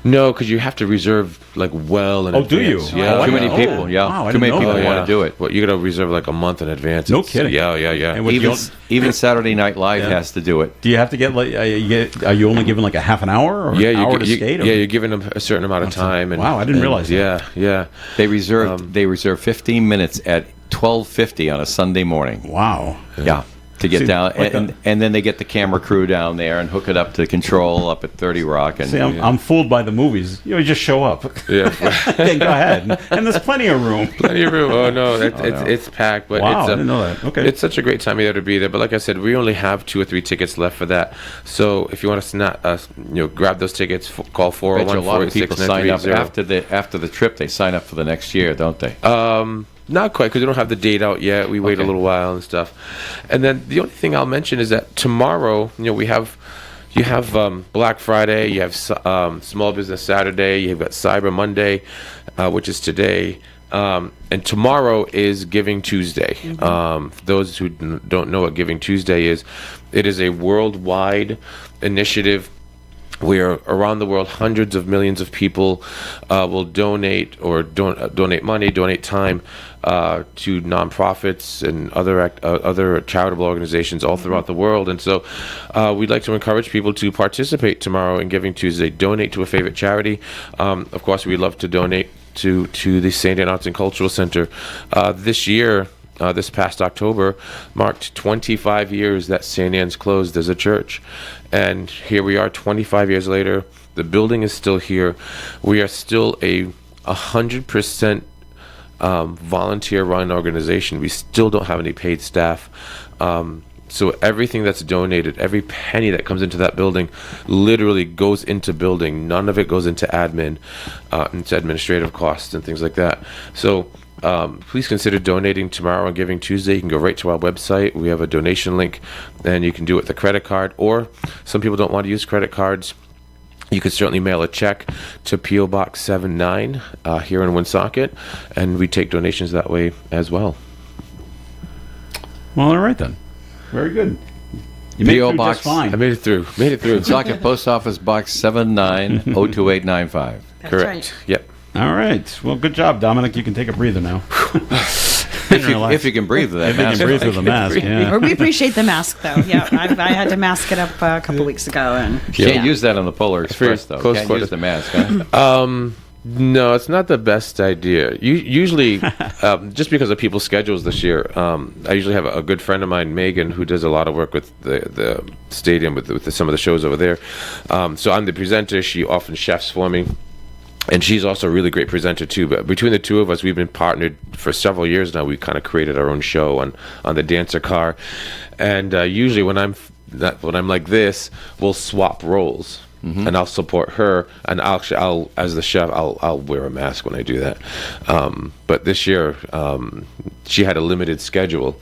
No, because you have to reserve well in advance. Do you? Yeah, Too many people. Yeah, wow, I too many didn't know people that. want to do it. Well, you got to reserve like a month in advance. No kidding. Yeah. And what, Even Saturday Night Live has to do it. do you have to get like? Are you only given like a half an hour or an hour to skate? Or? Yeah, you're given a certain amount of time. Wow, I didn't realize that. Yeah. They reserve 15 minutes at 12:50 on a Sunday morning. Wow. Yeah. To get See, down, like and then they get the camera crew down there and hook it up to control up at 30 Rock. And See, I'm fooled by the movies. You just show up. Yeah. Okay, go ahead. And there's plenty of room. Plenty of room. Oh no, it's packed. But Wow, it's, I didn't know that. Okay. It's such a great time of year to be there. But like I said, we only have 2 or 3 tickets left for that. So if you want to grab those tickets, call I bet you a lot of people sign up 401-486-9380. after the trip. They sign up for the next year, don't they? Not quite, because we don't have the date out yet. We wait a little while and stuff. And then the only thing I'll mention is that tomorrow, you have Black Friday, you have Small Business Saturday, you've got Cyber Monday, which is today, and tomorrow is Giving Tuesday. For those who don't know what Giving Tuesday is, it is a worldwide initiative where around the world hundreds of millions of people will donate or donate money, donate time to nonprofits and other charitable organizations all throughout the world. And so we'd like to encourage people to participate tomorrow in Giving Tuesday. Donate to a favorite charity. Of course, we'd love to donate to the St. Anne Arts and Cultural Center. This year, this past October, marked 25 years that St. Anne's closed as a church. And here we are 25 years later. The building is still here. We are still a 100% volunteer-run organization. We still don't have any paid staff. So everything that's donated, every penny that comes into that building literally goes into building. None of it goes into admin, into administrative costs and things like that. So please consider donating tomorrow on Giving Tuesday. You can go right to our website. We have a donation link, and you can do it with a credit card, or some people don't want to use credit cards. You could certainly mail a check to P.O. Box 79 here in Woonsocket, and we take donations that way as well. Well, all right then. Very good. You made it P.O. through Box. just fine. I made it through. Woonsocket Post Office Box 79-02895. That's Correct. right. Yep. All right. Well, good job, Dominic. You can take a breather now. If you can breathe with that If you mask. can breathe with the mask, yeah. Or we appreciate the mask, though. Yeah, I had to mask it up a couple weeks ago, and You can't use that on the Polar Express, though. close Can't quarters. use the mask, huh? No, it's not the best idea. Usually, just because of people's schedules this year, I usually have a good friend of mine, Megan, who does a lot of work with the stadium, with some of the shows over there. So I'm the presenter. She often chefs for me. And she's also a really great presenter too. But between the two of us, we've been partnered for several years now. We kind of created our own show on the Dancer Car, and usually when I'm like this, we'll swap roles, and I'll support her, and I'll as the chef, I'll wear a mask when I do that. But this year, she had a limited schedule,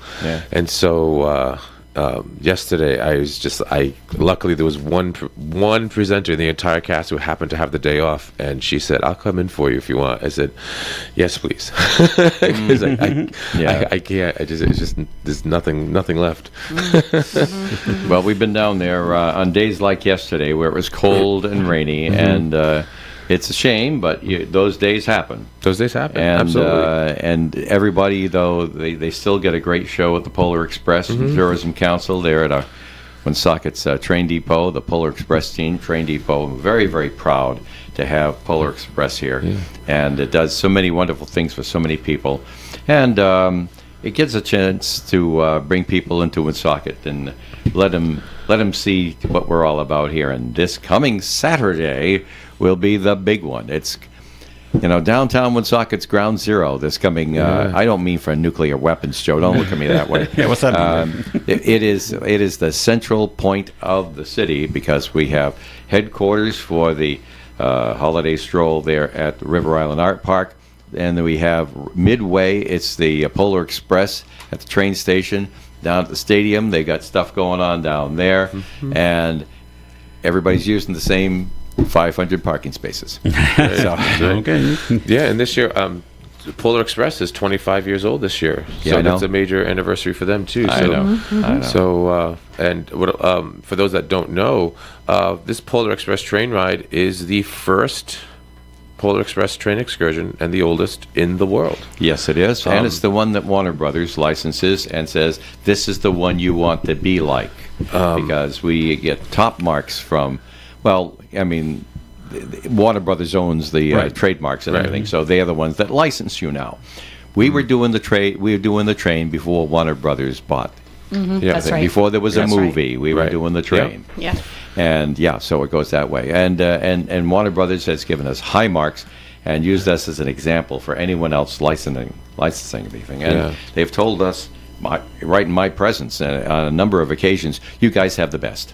and so. Yesterday, luckily there was one presenter in the entire cast who happened to have the day off, and she said, "I'll come in for you if you want." I said, "Yes, please." 'Cause I can't. It's just there's nothing left. Well, we've been down there on days like yesterday where it was cold and rainy, and it's a shame, but those days happen. Those days happen. And, absolutely. And everybody, though, they still get a great show at the Polar Express Tourism Council. They're at Woonsocket's train depot, the Polar Express team train depot. I'm very, very proud to have Polar Express here. Yeah. And it does so many wonderful things for so many people. And it gives a chance to bring people into Woonsocket and let them see what we're all about here. And this coming Saturday will be the big one. It's, downtown Woonsocket's ground zero this coming, I don't mean for a nuclear weapons show. Don't look at me that way. Yeah, what's that mean? It is the central point of the city because we have headquarters for the holiday stroll there at the River Island Art Park. And then we have midway, it's the Polar Express at the train station. Down at the stadium, they got stuff going on down there. And everybody's using the same 500 parking spaces. Okay. Yeah, and this year, Polar Express is 25 years old this year. So that's a major anniversary for them, too. I know. So, and for those that don't know, this Polar Express train ride is the first Polar Express train excursion and the oldest in the world. Yes, it is. And it's the one that Warner Brothers licenses and says, this is the one you want to be like. Because we get top marks from, Warner Brothers owns the trademarks and everything, so they're the ones that license you now. We were doing the train before Warner Brothers bought. That's right. Before there was a movie, we were doing the train. Yeah. And so it goes that way. And Warner Brothers has given us high marks and used us as an example for anyone else licensing anything. And they've told us, right in my presence, on a number of occasions, you guys have the best.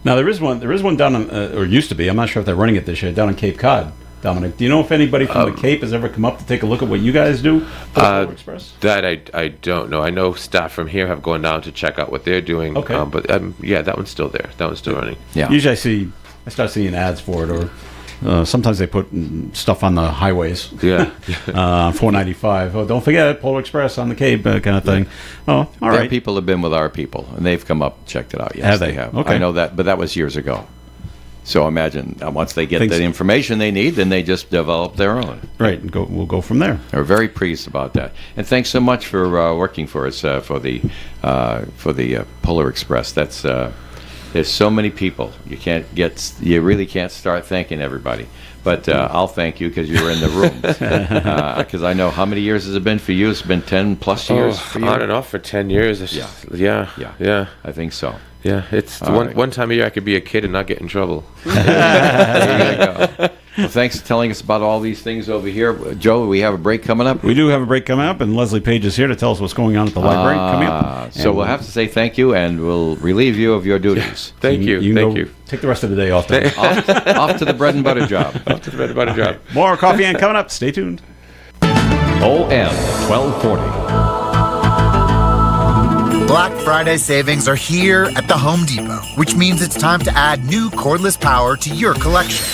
Now there is one down on, or used to be. I'm not sure if they're running it this year. Down on Cape Cod. Dominic, do you know if anybody from the Cape has ever come up to take a look at what you guys do for the Polar Express? That I don't know. I know staff from here have gone down to check out what they're doing. Okay. But that one's still there. That one's still running. Yeah. Usually I start seeing ads for it, or sometimes they put stuff on the highways. Yeah. 495. Oh, don't forget Polar Express on the Cape, kind of thing. Oh, all right. People have been with our people, and they've come up and checked it out. Yes, Have they? have. Okay. I know that, but that was years ago. So imagine once they get the information they need, then they just develop their own. Right, and we'll go from there. We're very pleased about that, and thanks so much for working for us for the Polar Express. That's there's so many people you really can't start thanking everybody. But I'll thank you because you were in the room. Because I know how many years has it been for you? It's been 10 plus years for you? On and off for 10 years. Yeah. I think so. Yeah, it's one time a year I could be a kid and not get in trouble. There you go. Well, thanks for telling us about all these things over here. Joe, we have a break coming up? We do have a break coming up, and Leslie Page is here to tell us what's going on at the library coming up. So we'll have to say thank you, and we'll relieve you of your duties. Thank you. Thank you. Take the rest of the day off. Then. off to the bread and butter job. Off to the bread and butter job. More Coffee and coming up. Stay tuned. OM 1240. Black Friday savings are here at the Home Depot, which means it's time to add new cordless power to your collection.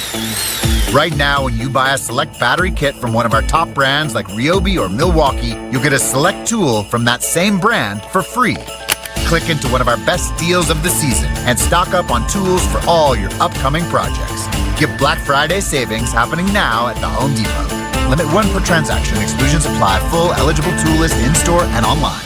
Right now, when you buy a select battery kit from one of our top brands like Ryobi or Milwaukee, you'll get a select tool from that same brand for free. Click into one of our best deals of the season and stock up on tools for all your upcoming projects. Get Black Friday savings happening now at the Home Depot. Limit 1 per transaction. Exclusions apply. Full eligible tool list in-store and online.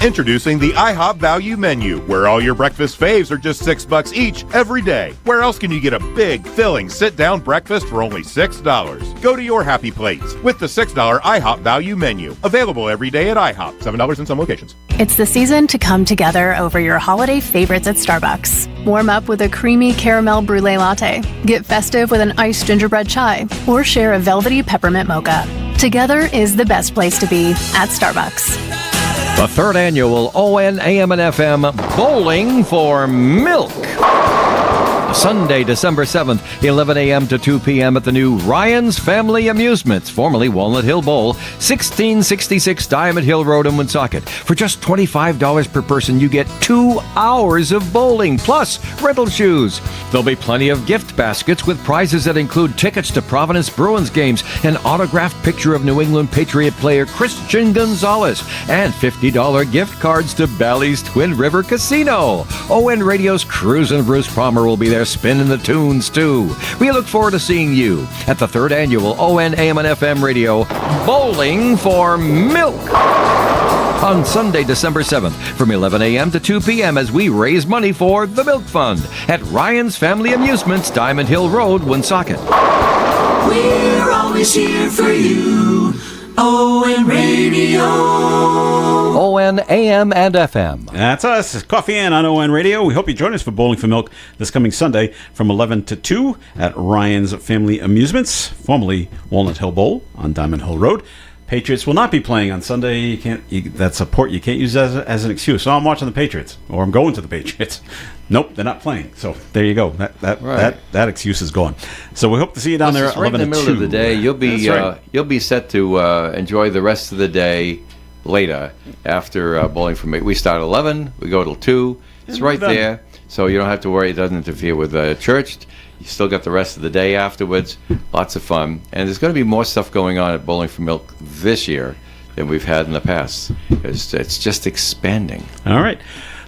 Introducing the IHOP Value Menu, where all your breakfast faves are just $6 each every day. Where else can you get a big, filling, sit-down breakfast for only $6? Go to your happy place with the $6 IHOP Value Menu. Available every day at IHOP. $7 in some locations. It's the season to come together over your holiday favorites at Starbucks. Warm up with a creamy caramel brulee latte. Get festive with an iced gingerbread chai. Or share a velvety peppermint mocha. Together is the best place to be at Starbucks. The third annual ON AM and FM Bowling for Milk. Sunday, December 7th, 11 a.m. to 2 p.m. at the new Ryan's Family Amusements, formerly Walnut Hill Bowl, 1666 Diamond Hill Road in Woonsocket. For just $25 per person, you get 2 hours of bowling, plus rental shoes. There'll be plenty of gift baskets with prizes that include tickets to Providence Bruins games, an autographed picture of New England Patriot player Christian Gonzalez, and $50 gift cards to Bally's Twin River Casino. ON Radio's Cruisin' Bruce Palmer will be there spinning the tunes, too. We look forward to seeing you at the third annual ON AM and FM Radio Bowling for Milk on Sunday, December 7th from 11 a.m. to 2 p.m. as we raise money for the Milk Fund at Ryan's Family Amusements, Diamond Hill Road, Woonsocket. We're always here for you. ON Radio. ON AM and FM. That's us, Coffee and on ON Radio. We hope you join us for Bowling for Milk this coming Sunday from 11 to 2 at Ryan's Family Amusements, formerly Walnut Hill Bowl on Diamond Hill Road. Patriots will not be playing on Sunday. That's a port you can't use as an excuse. So I'm watching the Patriots, or I'm going to the Patriots. Nope, they're not playing. So there you go. That excuse is gone. So we hope to see you down there at 11 to 2. In the middle of the day, you'll be set to enjoy the rest of the day later after Bowling for Milk. We start at 11. We go till 2. It's right there, so you don't have to worry. It doesn't interfere with church. You still got the rest of the day afterwards. Lots of fun. And there's going to be more stuff going on at Bowling for Milk this year than we've had in the past. It's just expanding. All right.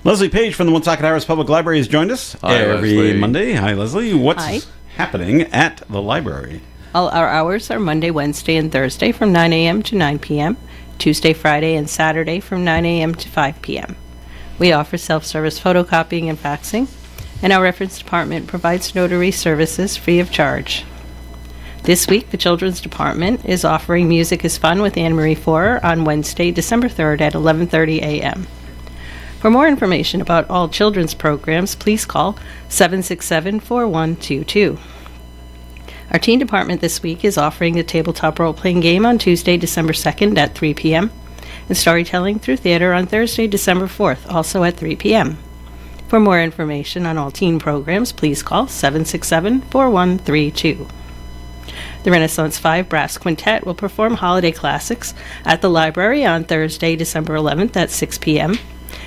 Leslie Page from the Woonsocket Irish Public Library has joined us every Leslie. Monday. Hi, Leslie. What's happening at the library? All our hours are Monday, Wednesday, and Thursday from 9 a.m. to 9 p.m., Tuesday, Friday, and Saturday from 9 a.m. to 5 p.m. We offer self-service photocopying and faxing, and our reference department provides notary services free of charge. This week, the Children's Department is offering Music is Fun with Anne-Marie Forer on Wednesday, December 3rd at 11:30 a.m. For more information about all children's programs, please call 767-4122. Our teen department this week is offering the tabletop role-playing game on Tuesday, December 2nd at 3 p.m. and storytelling through theater on Thursday, December 4th, also at 3 p.m. For more information on all teen programs, please call 767-4132. The Renaissance 5 Brass Quintet will perform holiday classics at the library on Thursday, December 11th at 6 p.m.,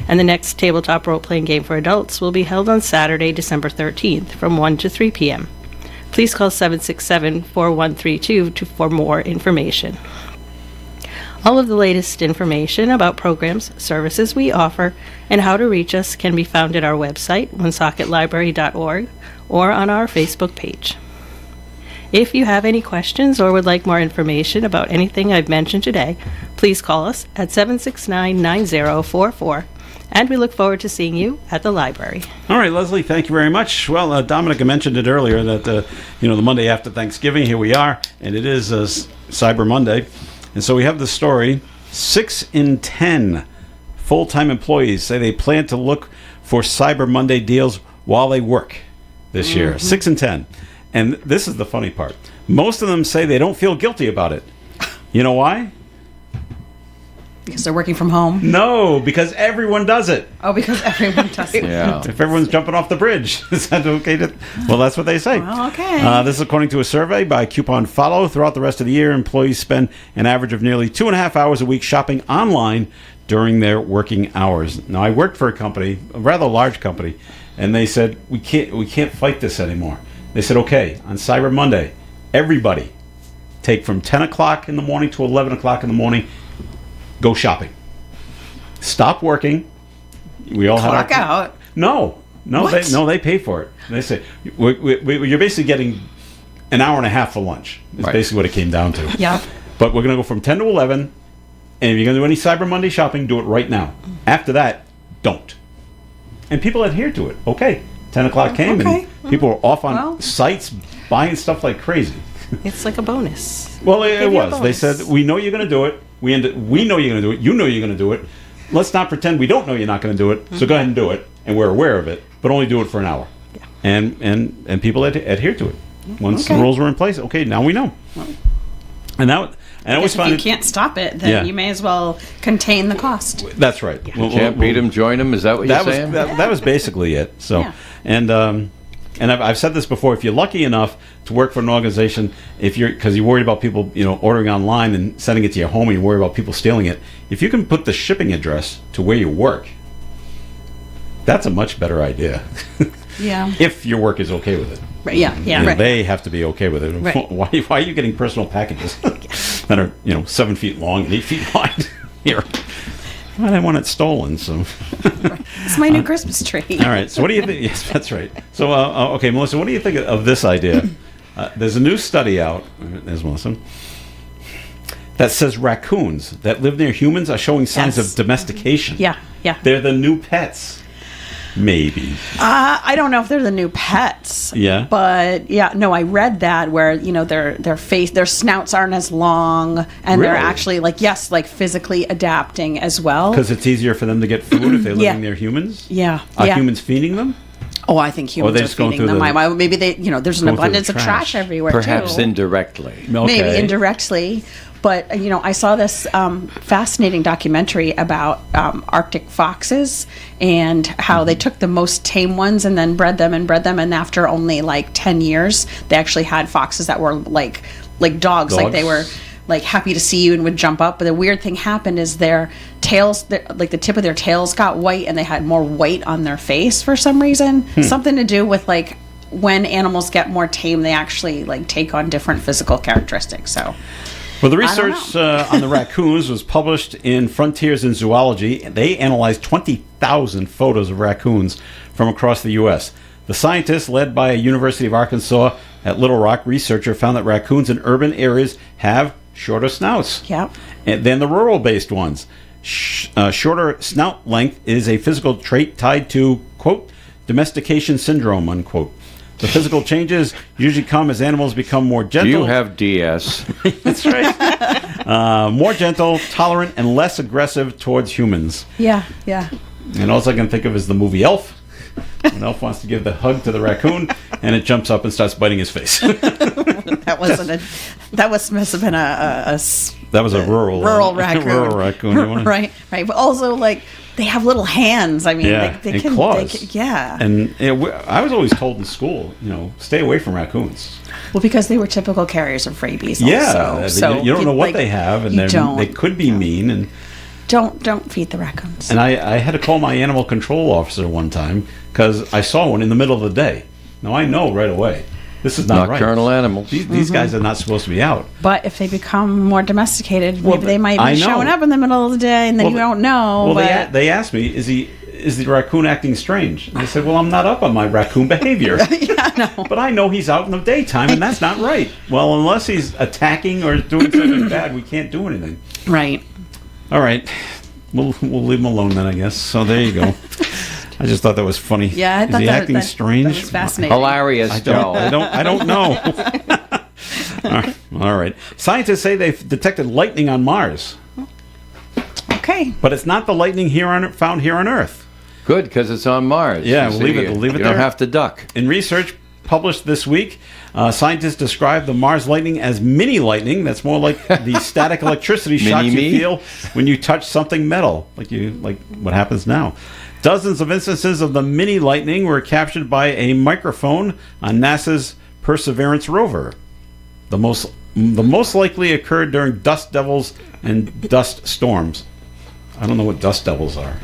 and the next tabletop role-playing game for adults will be held on Saturday, December 13th from 1 to 3 p.m. Please call 767-4132 for more information. All of the latest information about programs, services we offer, and how to reach us can be found at our website, woonsocketlibrary.org, or on our Facebook page. If you have any questions or would like more information about anything I've mentioned today, please call us at 769-9044, and we look forward to seeing you at the library. All right, Leslie, thank you very much. Well, Dominic mentioned it earlier that, the Monday after Thanksgiving, here we are, and it is Cyber Monday. And so we have the story, 6 in 10 full-time employees say they plan to look for Cyber Monday deals while they work this year. 6 in 10. And this is the funny part. Most of them say they don't feel guilty about it. You know why? Because they're working from home? No, because everyone does it. Oh, because everyone does it. Yeah. If everyone's jumping off the bridge, is that okay to... Well, that's what they say. Well, okay. This is according to a survey by Coupon Follow. Throughout the rest of the year, employees spend an average of nearly 2.5 hours a week shopping online during their working hours. Now, I worked for a company, a rather large company, and they said, we can't fight this anymore. They said, okay, on Cyber Monday, everybody take from 10 o'clock in the morning to 11 o'clock in the morning, go shopping. Stop working. We all Clock have out. No, they pay for it. They say you're basically getting an hour and a half for lunch. Is basically what it came down to. Yeah. But we're going to go from 10 to 11, and if you're going to do any Cyber Monday shopping, do it right now. After that, don't. And people adhere to it. Okay, 10 o'clock came, and people were off on sites buying stuff like crazy. It's like a bonus. Well, it was. They said, we know you're going to do it. We know you're going to do it. You know you're going to do it. Let's not pretend we don't know you're not going to do it. So go ahead and do it, and we're aware of it, but only do it for an hour. Yeah. And people adhere to it. Once the rules were in place, okay, now we know. And I always find if you can't stop it, then you may as well contain the cost. That's right. Yeah. Can't beat them, join them. Is that what you're saying? That was basically it. So, and I've said this before. If you're lucky enough to work for an organization, because you're worried about people, ordering online and sending it to your home, and you're worried about people stealing it. If you can put the shipping address to where you work, that's a much better idea. Yeah. If your work is okay with it. Right. Yeah. Yeah. And they have to be okay with it. Right. Why are you getting personal packages that are 7 feet long and 8 feet wide? Here. I didn't want it stolen, so. It's my new Christmas tree. All right. So what do you think? Yes, that's right. So, okay, Melissa, what do you think of this idea? There's a new study out. There's Melissa. That says raccoons that live near humans are showing signs of domestication. Yeah. Yeah. They're the new pets. Maybe. I don't know if they're the new pets. Yeah. But I read that where their snouts aren't as long, and they're actually physically adapting as well. Because it's easier for them to get food if they're living near humans. Yeah. Are humans feeding them? Oh, I think humans are feeding them. Maybe they, there's an abundance of trash everywhere. Perhaps too. indirectly. Okay. Maybe indirectly. But, I saw this fascinating documentary about Arctic foxes and how they took the most tame ones and then bred them. And after only 10 years, they actually had foxes that were like dogs. Like they were happy to see you and would jump up. But the weird thing happened is their tails, the tip of their tails got white, and they had more white on their face for some reason. Something to do with when animals get more tame, they actually take on different physical characteristics. So. Well, the research on the raccoons was published in Frontiers in Zoology. They analyzed 20,000 photos of raccoons from across the U.S. The scientists, led by a University of Arkansas at Little Rock researcher, found that raccoons in urban areas have shorter snouts than the rural-based ones. Shorter snout length is a physical trait tied to, quote, domestication syndrome, unquote. The physical changes usually come as animals become more gentle. Do you have DS? That's right. More gentle, tolerant, and less aggressive towards humans. Yeah. And all I can think of is the movie Elf. When Elf wants to give the hug to the raccoon, and it jumps up and starts biting his face. That must have been a that was a rural raccoon. Rural raccoon. Right. But also, they have little hands. I mean, they can claws. And I was always told in school, stay away from raccoons. Well, because they were typical carriers of rabies. Yeah, also. So you don't know what they have, and they could be mean. And don't feed the raccoons. And I had to call my animal control officer one time because I saw one in the middle of the day. Now I know right away. This is not Nocturnal right. animals. These guys are not supposed to be out. But if they become more domesticated, Well, maybe they might I be know. showing up in the middle of the day, and then you don't know. Well, but they asked me, is the raccoon acting strange? And I said, well, I'm not up on my raccoon behavior. yeah, no. But I know he's out in the daytime, and that's not right. Well, unless he's attacking or doing something bad, we can't do anything. Right. All right. We'll leave him alone then, I guess. So there you go. I just thought that was funny. Yeah, I Is thought he that acting strange? That was fascinating. Hilarious, Joe. I don't know. All right. Scientists say they've detected lightning on Mars, Okay. but it's not the lightning found here on Earth. Good, because it's on Mars. Yeah, You we'll leave see, it. We'll leave it You there. don't have to duck. In research published this week, scientists describe the Mars lightning as mini lightning. That's more like the static electricity shocks you Mini-me? feel when you touch something metal, like what happens now. Dozens of instances of the mini lightning were captured by a microphone on NASA's Perseverance rover. The most likely occurred during dust devils and dust storms. I don't know what dust devils are.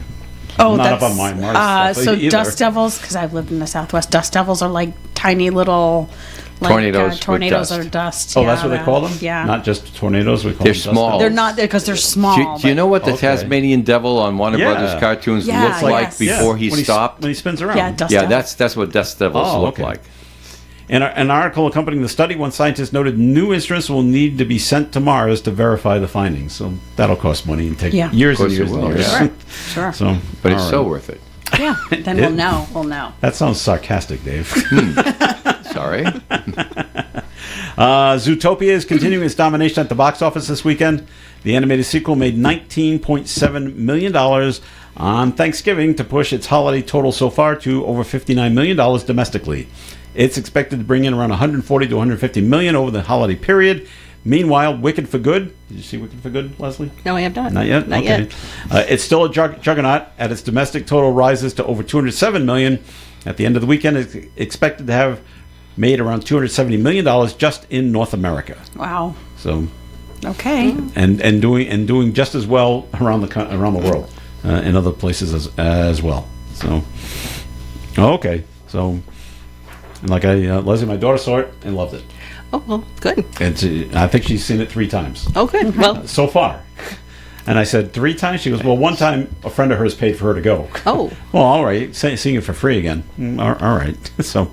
Oh, I'm not that's up on my Mars stuff so either. dust devils, because I've lived in the Southwest. Dust devils are like tiny little Tornadoes with tornadoes dust. or dust. Oh, yeah, that's what they call them? Yeah. Not just tornadoes. We call They're them dust small. devils? They're not because they're small. Do you know what the Okay. Tasmanian Devil on Warner Yeah. Brothers cartoons Yeah, looked like yes. before he When stopped? when he spins around. Yeah, dust Yeah, devils. that's what dust devils Oh, look okay. like. In an article accompanying the study, one scientist noted new instruments will need to be sent to Mars to verify the findings. So that'll cost money and take Yeah. years Of and course years it and will, years. yeah. Sure. So, But it's all so right. worth it. Yeah. Then we'll know. We'll know. That sounds sarcastic, Dave. Sorry. Zootopia is continuing its domination at the box office this weekend. The animated sequel made $19.7 million on Thanksgiving to push its holiday total so far to over $59 million domestically. It's expected to bring in around 140 to 150 million over the holiday period. Meanwhile, Wicked for Good. Did you see Wicked for Good, Leslie? No, I have not. Not yet? Not Okay. yet. It's still a juggernaut. At its domestic total rises to over 207 million. At the end of the weekend, it's expected to have made around $270 million just in North America. Wow. So, Okay. and doing just as well around the world, in other places as well. So, okay. So, and like Leslie, my daughter saw it and loved it. Oh, well, good. And I think she's seen it 3 times. Oh, good. Well, So far. And I said 3 times. She goes, well, one time a friend of hers paid for her to go. oh, Well, all right. Seeing it for free again. All right. So,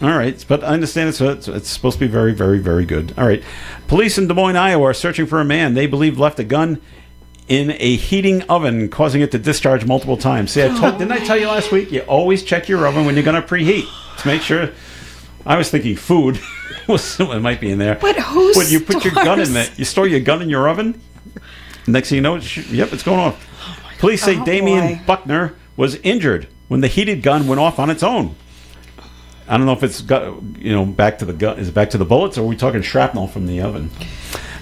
all right. But I understand it's supposed to be very, very, very good. All right. Police in Des Moines, Iowa are searching for a man they believe left a gun in a heating oven, causing it to discharge multiple times. See, didn't I tell you last week? You always check your oven when you're going to preheat to make sure. I was thinking food it might be in there. But who When you put your gun in stores- there, you store your gun in your oven. Next thing you know, it's going off. Police say Damian boy. Buckner was injured when the heated gun went off on its own. I don't know if it's back to the gun. Is it back to the bullets, or are we talking shrapnel from the oven?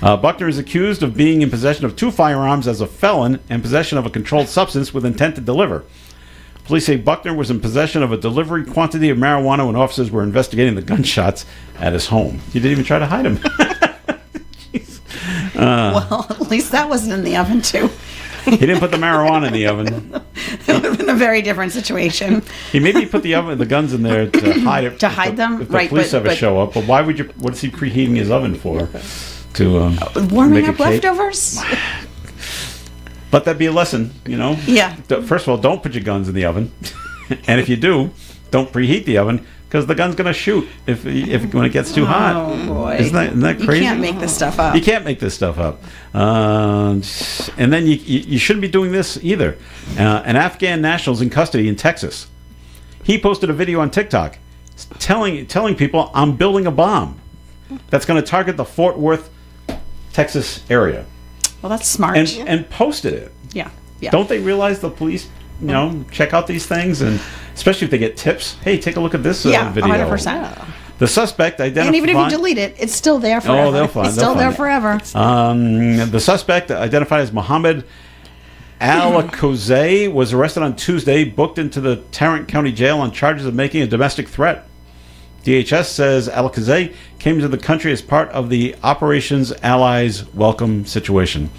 Buckner is accused of being in possession of 2 firearms as a felon and possession of a controlled substance with intent to deliver. Police say Buckner was in possession of a delivery quantity of marijuana when officers were investigating the gunshots at his home. He didn't even try to hide him. Well, at least that wasn't in the oven too. He didn't put the marijuana in the oven. It would have been a very different situation. He maybe put the guns in there to hide it. To hide them? If the Right, police but- ever show up. But why would you? What is he preheating his oven for? To Warming make a up cake? leftovers? Let that be a lesson, Yeah. First of all, don't put your guns in the oven, and if you do, don't preheat the oven because the gun's going to shoot if when it gets too hot. Oh, boy. Isn't that crazy? You can't make this stuff up. You can't make this stuff up. And then you shouldn't be doing this either. An Afghan national is in custody in Texas. He posted a video on TikTok telling people, I'm building a bomb that's going to target the Fort Worth, Texas area. Well, that's smart. And posted it. Yeah. Yeah. Don't they realize the police, check out these things, and especially if they get tips? Hey, take a look at this Yeah, video. 100%. The suspect identified. And even if you delete it, it's still there forever. Oh, they'll find. It's still there forever. The suspect, identified as Mohammed Al-Khozay, was arrested on Tuesday, booked into the Tarrant County Jail on charges of making a domestic threat. DHS says Al-Khozay came to the country as part of the Operations Allies Welcome situation.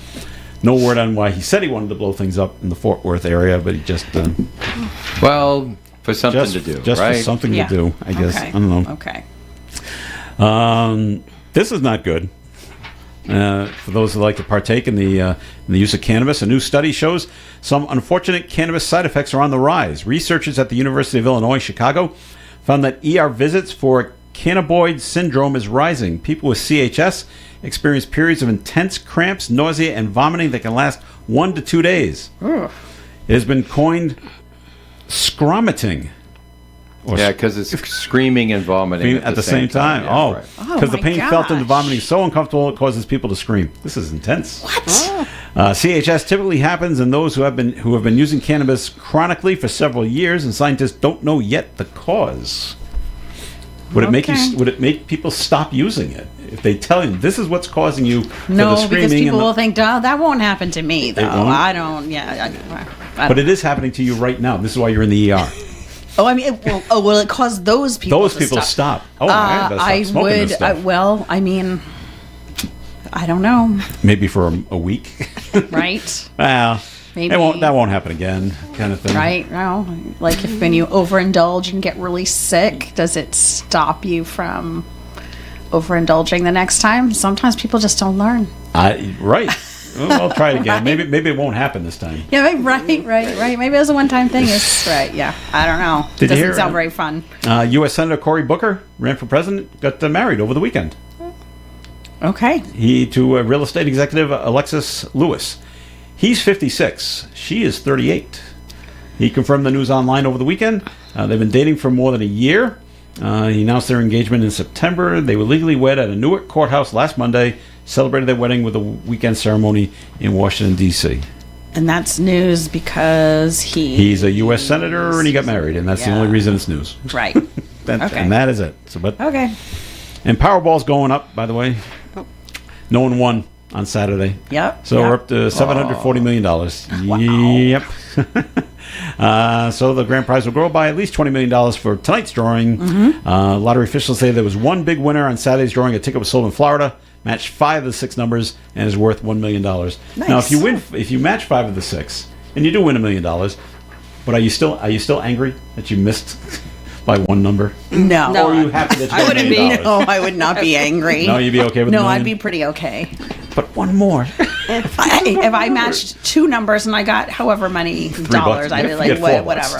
No word on why he said he wanted to blow things up in the Fort Worth area, but he just... Well, For something to do, just right? for something to do, I guess. Okay. I don't know. Okay. This is not good. For those who like to partake in the use of cannabis, a new study shows some unfortunate cannabis side effects are on the rise. Researchers at the University of Illinois, Chicago, found that ER visits for cannabinoid syndrome is rising. People with CHS experience periods of intense cramps, nausea, and vomiting that can last 1 to 2 days. It has been coined scromiting. Yeah, because it's screaming and vomiting at the same time. Yeah, because the pain felt in the vomiting is so uncomfortable it causes people to scream. This is intense. What? CHS typically happens in those who have been using cannabis chronically for several years, and scientists don't know yet the cause. Would it make people stop using it if they tell you this is what's causing you? No, for the because screaming people will think, "Oh, that won't happen to me, though." won't? I don't. Yeah, I but it is happening to you right now. This is why you're in the ER. Oh, I mean, will it cause those people? Those to people stop? Oh, I better stop smoking would. this stuff. I mean, I don't know. Maybe for a week. Right. Well, Maybe. that won't happen again, kind of thing. Right. No. Like when you overindulge and get really sick, does it stop you from overindulging the next time? Sometimes people just don't learn. Right. Well, I'll try it again. Right? Maybe it won't happen this time. Yeah. Right. Maybe it was a one-time thing. It's right. Yeah. I don't know. Did you Doesn't hear, sound very fun. U.S. Senator Cory Booker ran for president, got married over the weekend. Okay. He to real estate executive Alexis Lewis. He's 56. She is 38. He confirmed the news online over the weekend. They've been dating for more than a year. He announced their engagement in September. They were legally wed at a Newark courthouse last Monday, celebrated their wedding with a weekend ceremony in Washington, D.C. And that's news because he's a U.S. senator and he got married, and that's the only reason it's news. Right. Okay. And that is it. Okay. And Powerball's going up, by the way. No one won on Saturday. Yep. So we're up to $740 million. Wow. Yep. So the grand prize will grow by at least $20 million for tonight's drawing. Mm-hmm. Lottery officials say there was one big winner on Saturday's drawing. A ticket was sold in Florida, matched 5 of the 6 numbers, and is worth $1 million. Nice. Now, if you match 5 of the 6, and you do win $1 million, but are you still angry that you missed by one number? No. Or are you happy that you I wouldn't $1 be. million? No, I would not be angry. No, you'd be okay with No, $1 million? I'd be pretty okay. But one more. If I matched 2 numbers and I got however many dollars, I'd be like, whatever.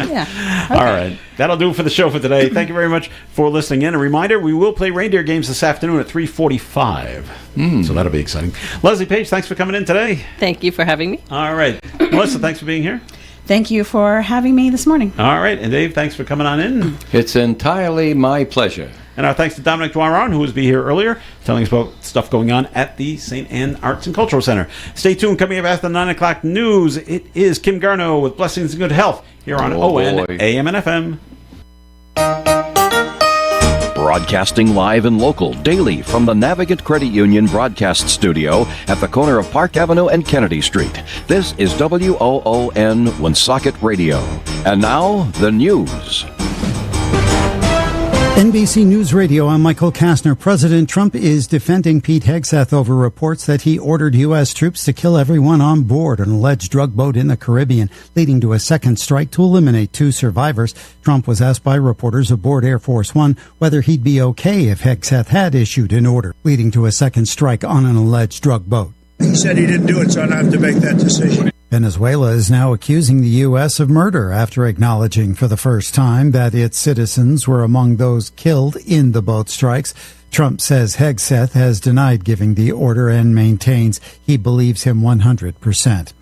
Yeah. All right. That'll do it for the show for today. Thank you very much for listening in. A reminder, we will play reindeer games this afternoon at 3:45. So that'll be exciting. Leslie Page, thanks for coming in today. Thank you for having me. All right. Melissa, thanks for being here. Thank you for having me this morning. All right. And Dave, thanks for coming on in. It's entirely my pleasure. And our thanks to Dominic Dwaron, who was here earlier, telling us about stuff going on at the St. Anne Arts and Cultural Center. Stay tuned. Coming up after the 9 o'clock news, it is Kim Garneau with Blessings and Good Health here on ON, AM and FM. Broadcasting live and local daily from the Navigant Credit Union broadcast studio at the corner of Park Avenue and Kennedy Street. This is WOON Woonsocket Radio. And now, the news. NBC News Radio, I'm Michael Kastner. President Trump is defending Pete Hegseth over reports that he ordered U.S. troops to kill everyone on board an alleged drug boat in the Caribbean, leading to a second strike to eliminate 2 survivors. Trump was asked by reporters aboard Air Force One whether he'd be okay if Hegseth had issued an order, leading to a second strike on an alleged drug boat. He said he didn't do it, so I don't have to make that decision. Venezuela is now accusing the U.S. of murder after acknowledging for the first time that its citizens were among those killed in the boat strikes. Trump says Hegseth has denied giving the order and maintains he believes him 100%.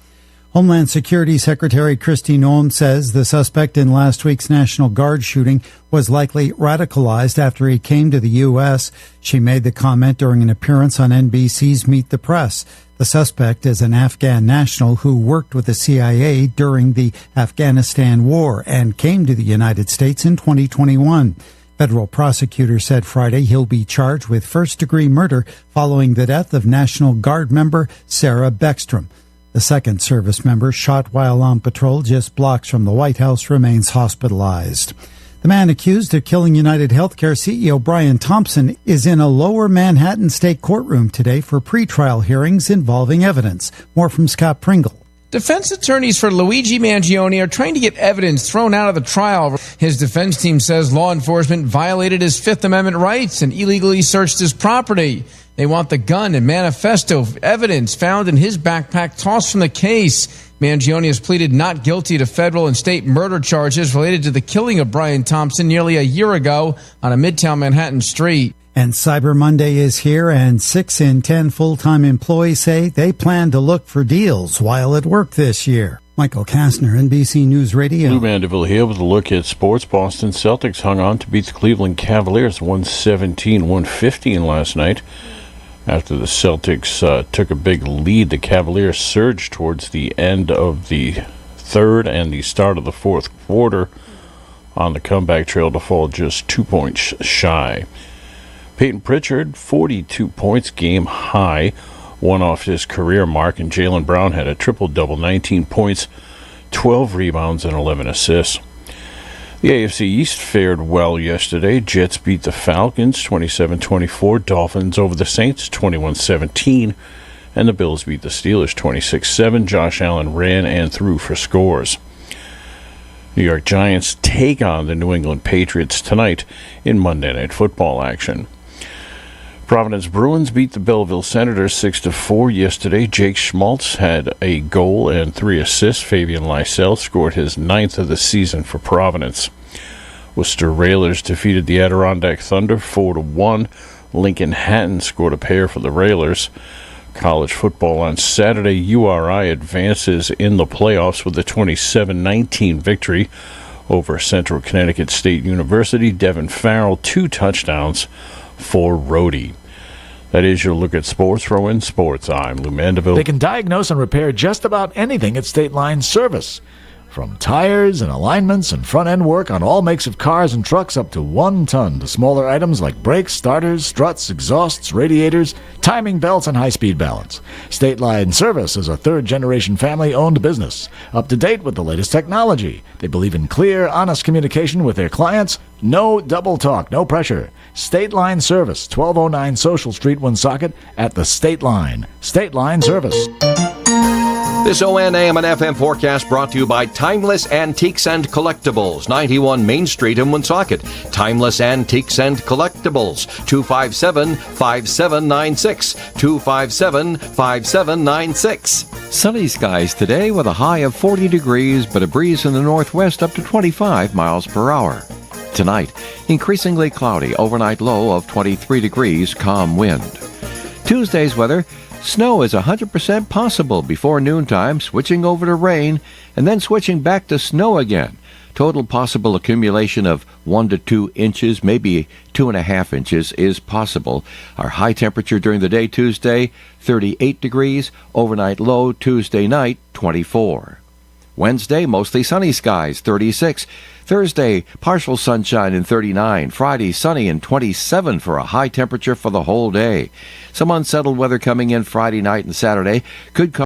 Homeland Security Secretary Kristi Noem says the suspect in last week's National Guard shooting was likely radicalized after he came to the U.S. She made the comment during an appearance on NBC's Meet the Press. The suspect is an Afghan national who worked with the CIA during the Afghanistan war and came to the United States in 2021. Federal prosecutors said Friday he'll be charged with first-degree murder following the death of National Guard member Sarah Beckstrom. The second service member, shot while on patrol just blocks from the White House, remains hospitalized. The man accused of killing United Healthcare CEO Brian Thompson is in a lower Manhattan state courtroom today for pretrial hearings involving evidence. More from Scott Pringle. Defense attorneys for Luigi Mangione are trying to get evidence thrown out of the trial. His defense team says law enforcement violated his Fifth Amendment rights and illegally searched his property. They want the gun and manifesto evidence found in his backpack tossed from the case. Mangione has pleaded not guilty to federal and state murder charges related to the killing of Brian Thompson nearly a year ago on a Midtown Manhattan street. And Cyber Monday is here, and 6 in 10 full-time employees say they plan to look for deals while at work this year. Michael Kastner, NBC News Radio. Lou Mandeville here with a look at sports. Boston Celtics hung on to beat the Cleveland Cavaliers 117-115 last night. After the Celtics took a big lead, the Cavaliers surged towards the end of the third and the start of the fourth quarter on the comeback trail to fall just 2 points shy. Peyton Pritchard, 42 points, game high, one off his career mark, and Jaylen Brown had a triple-double, 19 points, 12 rebounds, and 11 assists. The AFC East fared well yesterday. Jets beat the Falcons 27-24, Dolphins over the Saints 21-17, and the Bills beat the Steelers 26-7. Josh Allen ran and threw for scores. New York Giants take on the New England Patriots tonight in Monday Night Football action. Providence Bruins beat the Belleville Senators 6-4 yesterday. Jake Schmaltz had a goal and 3 assists. Fabian Lysell scored his 9th of the season for Providence. Worcester Railers defeated the Adirondack Thunder 4-1. Lincoln Hatton scored a pair for the Railers. College football on Saturday. URI advances in the playoffs with a 27-19 victory over Central Connecticut State University. Devin Farrell, 2 touchdowns for Rhodey. That is your look at sports. Throw in sports. I'm Lou Mandeville. They can diagnose and repair just about anything at State Line Service. From tires and alignments and front-end work on all makes of cars and trucks up to 1 ton to smaller items like brakes, starters, struts, exhausts, radiators, timing belts, and high-speed balance. State Line Service is a third-generation family-owned business, up to date with the latest technology. They believe in clear, honest communication with their clients. No double talk, no pressure. State Line Service, 1209 Social Street, Woonsocket, at the State Line. State Line Service. This ON AM and FM forecast brought to you by Timeless Antiques and Collectibles, 91 Main Street in Woonsocket. Timeless Antiques and Collectibles, 257-5796, 257-5796. Sunny skies today with a high of 40 degrees, but a breeze in the northwest up to 25 miles per hour. Tonight, increasingly cloudy, overnight low of 23 degrees, calm wind. Tuesday's weather. Snow is 100% possible before noontime, switching over to rain, and then switching back to snow again. Total possible accumulation of 1 to 2 inches, maybe 2.5 inches, is possible. Our high temperature during the day Tuesday, 38 degrees. Overnight low Tuesday night, 24. Wednesday, mostly sunny skies, 36. Thursday, partial sunshine and 39. Friday, sunny and 27 for a high temperature for the whole day. Some unsettled weather coming in Friday night and Saturday could cause